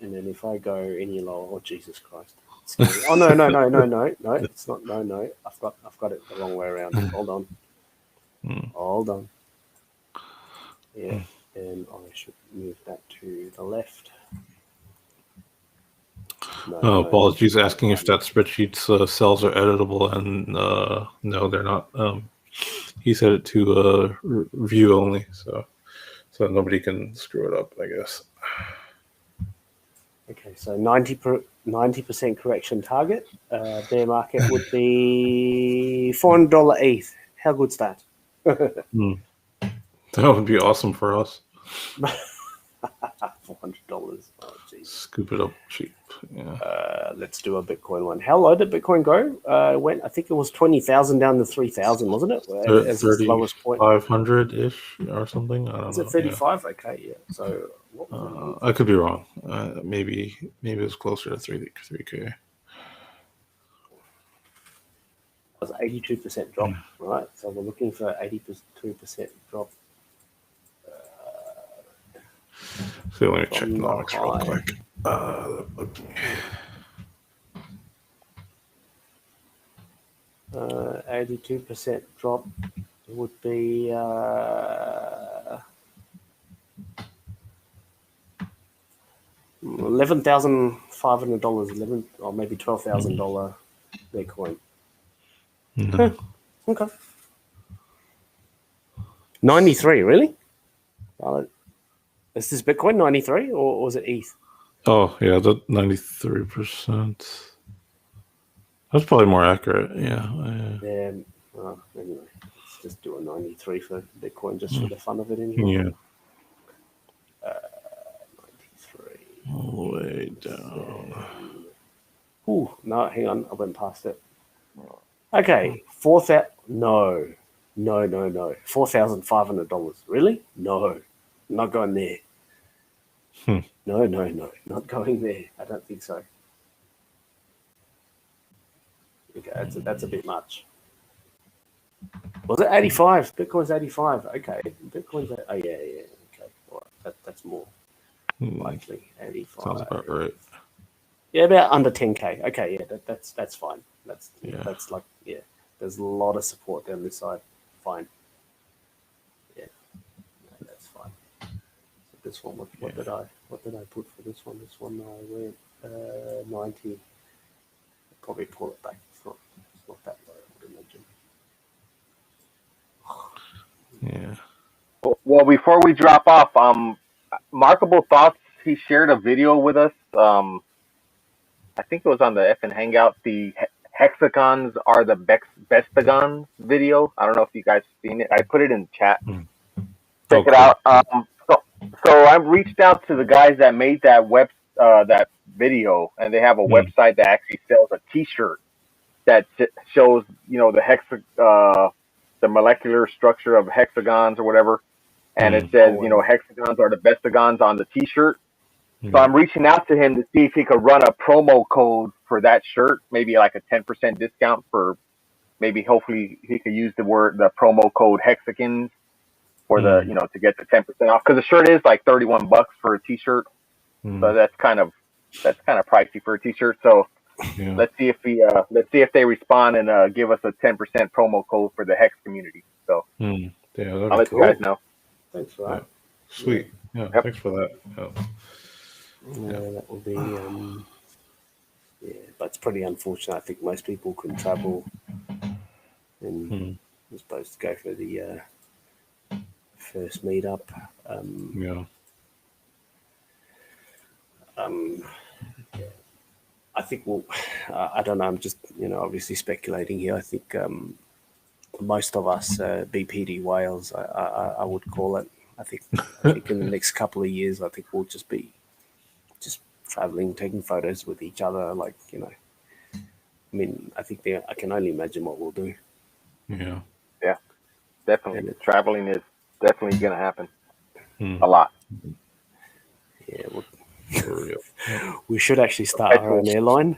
And then if I go any lower, oh Jesus Christ! It's scary. Oh no! It's not. No. I've got it the wrong way around. Hold on. Hold on. Yeah, and I should move that to the left. Apologies, asking if that spreadsheet's cells are editable, and no, they're not. He set it to view only, so nobody can screw it up, I guess. Okay, so 90% correction target. Bear market would be $400 ETH. How good's that? That would be awesome for us. $400. Oh, geez. Scoop it up cheap. Yeah. Let's do a Bitcoin one. How low did Bitcoin go? I think it was 20,000 down to 3,000, wasn't it? As its lowest point. 500-ish or something. I don't know. Is it 35? Yeah. Okay, yeah. So what was I could be wrong. Maybe it was closer to 3K. It was 82% drop, right? So we're looking for 82% drop. So let me check logs real quick. Okay. 82% drop would be $11,500, or maybe $12,000 Bitcoin. Okay. 93, really? Is this Bitcoin 93 or was it ETH? Oh yeah, the 93%. That's probably more accurate. Yeah. Well, anyway, let's just do a 93 for Bitcoin just for the fun of it. Anyway. Yeah. 93. All the way down. Ooh, no, hang on, I went past it. Okay, 4,000. No. $4,500. Really? No, not going there. No, not going there. I don't think so. Okay, that's a bit much. Was it 85? Bitcoin's 85. Okay, Bitcoin's oh yeah. Okay, all right. That's more likely. 85. Sounds about right. Yeah, about under 10K. Okay, yeah, that's fine. That's like There's a lot of support down this side. Fine. Yeah, no, that's fine. So this one, what did I put for this one? This one I went 90. I'll probably pull it back. It's not that low, I would imagine. Yeah. Well, before we drop off, Markable Thoughts, he shared a video with us. I think it was on the FN Hangout. The Hexicans are the bestagons video. I don't know if you guys seen it. I put it in the chat. Check it out. So I reached out to the guys that made that that video, and they have a website that actually sells a T-shirt that shows, the molecular structure of hexagons or whatever, and it says, hexagons are the bestagons on the T-shirt. So I'm reaching out to him to see if he could run a promo code for that shirt, maybe like a 10% discount for hopefully he could use the promo code Hexicans for to get the 10% off, because the shirt is like $31 for a T-shirt. So that's kind of pricey for a T-shirt. So let's see if they respond and give us a 10% promo code for the Hex community. So Yeah, that'd I'll be let cool. you guys know. Thanks for that. Sweet. Yeah, Yep. thanks for that. That will be. But it's pretty unfortunate. I think most people couldn't travel, and was supposed to go for the first meetup. I think I don't know. I'm just obviously speculating here. I think most of us BPD whales. I would call it. I think in the next couple of years, I think we'll just be traveling, taking photos with each other. Like I mean, I think I can only imagine what we'll do. Yeah. Yeah, definitely. Traveling is definitely going to happen. A lot. Yeah. We should actually start our own airline.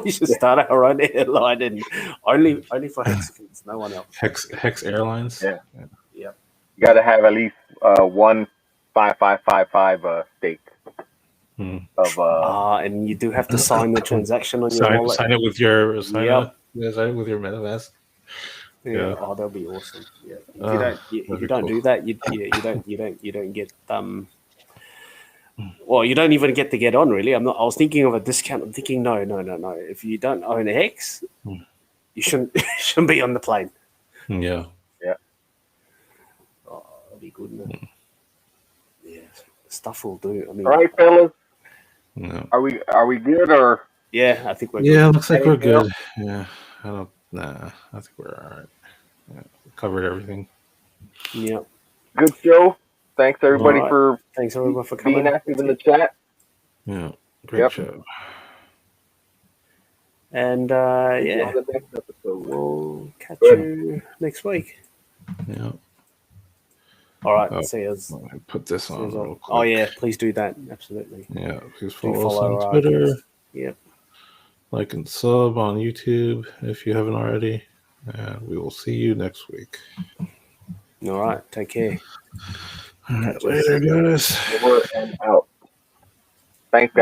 We should start our own airline, and only for Hexicans, no one else. Hex Airlines. Yeah. Yep. You got to have at least 15555 stake of and you do have to sign the transaction on your wallet. Sign it with your MetaMask. Yeah. Oh, that'll be awesome. Yeah. If you don't do that, you don't get well, you don't even get to get on. Really, I was thinking of a discount. I'm thinking no. If you don't own a Hex, you shouldn't be on the plane. Yeah. Yeah. Oh, that'll be good. Yeah. Stuff will do. I mean, all right, fellas. No. Are we good or? Yeah, I think we're good. Yeah, looks like we're good. Yeah, I think we're all right. Yeah, covered everything. Yeah. Good show. Thanks everybody for coming. Being active in the chat. Yeah, great show. And On the next episode. We'll catch you next week. Yeah. All right. See you. Put this on real quick. Oh yeah, please do that. Absolutely. Yeah, please follow us on Twitter. Yep. Like and sub on YouTube if you haven't already. And we will see you next week. All right. Take care. All right, later, guys. Over and out. Thanks, guys.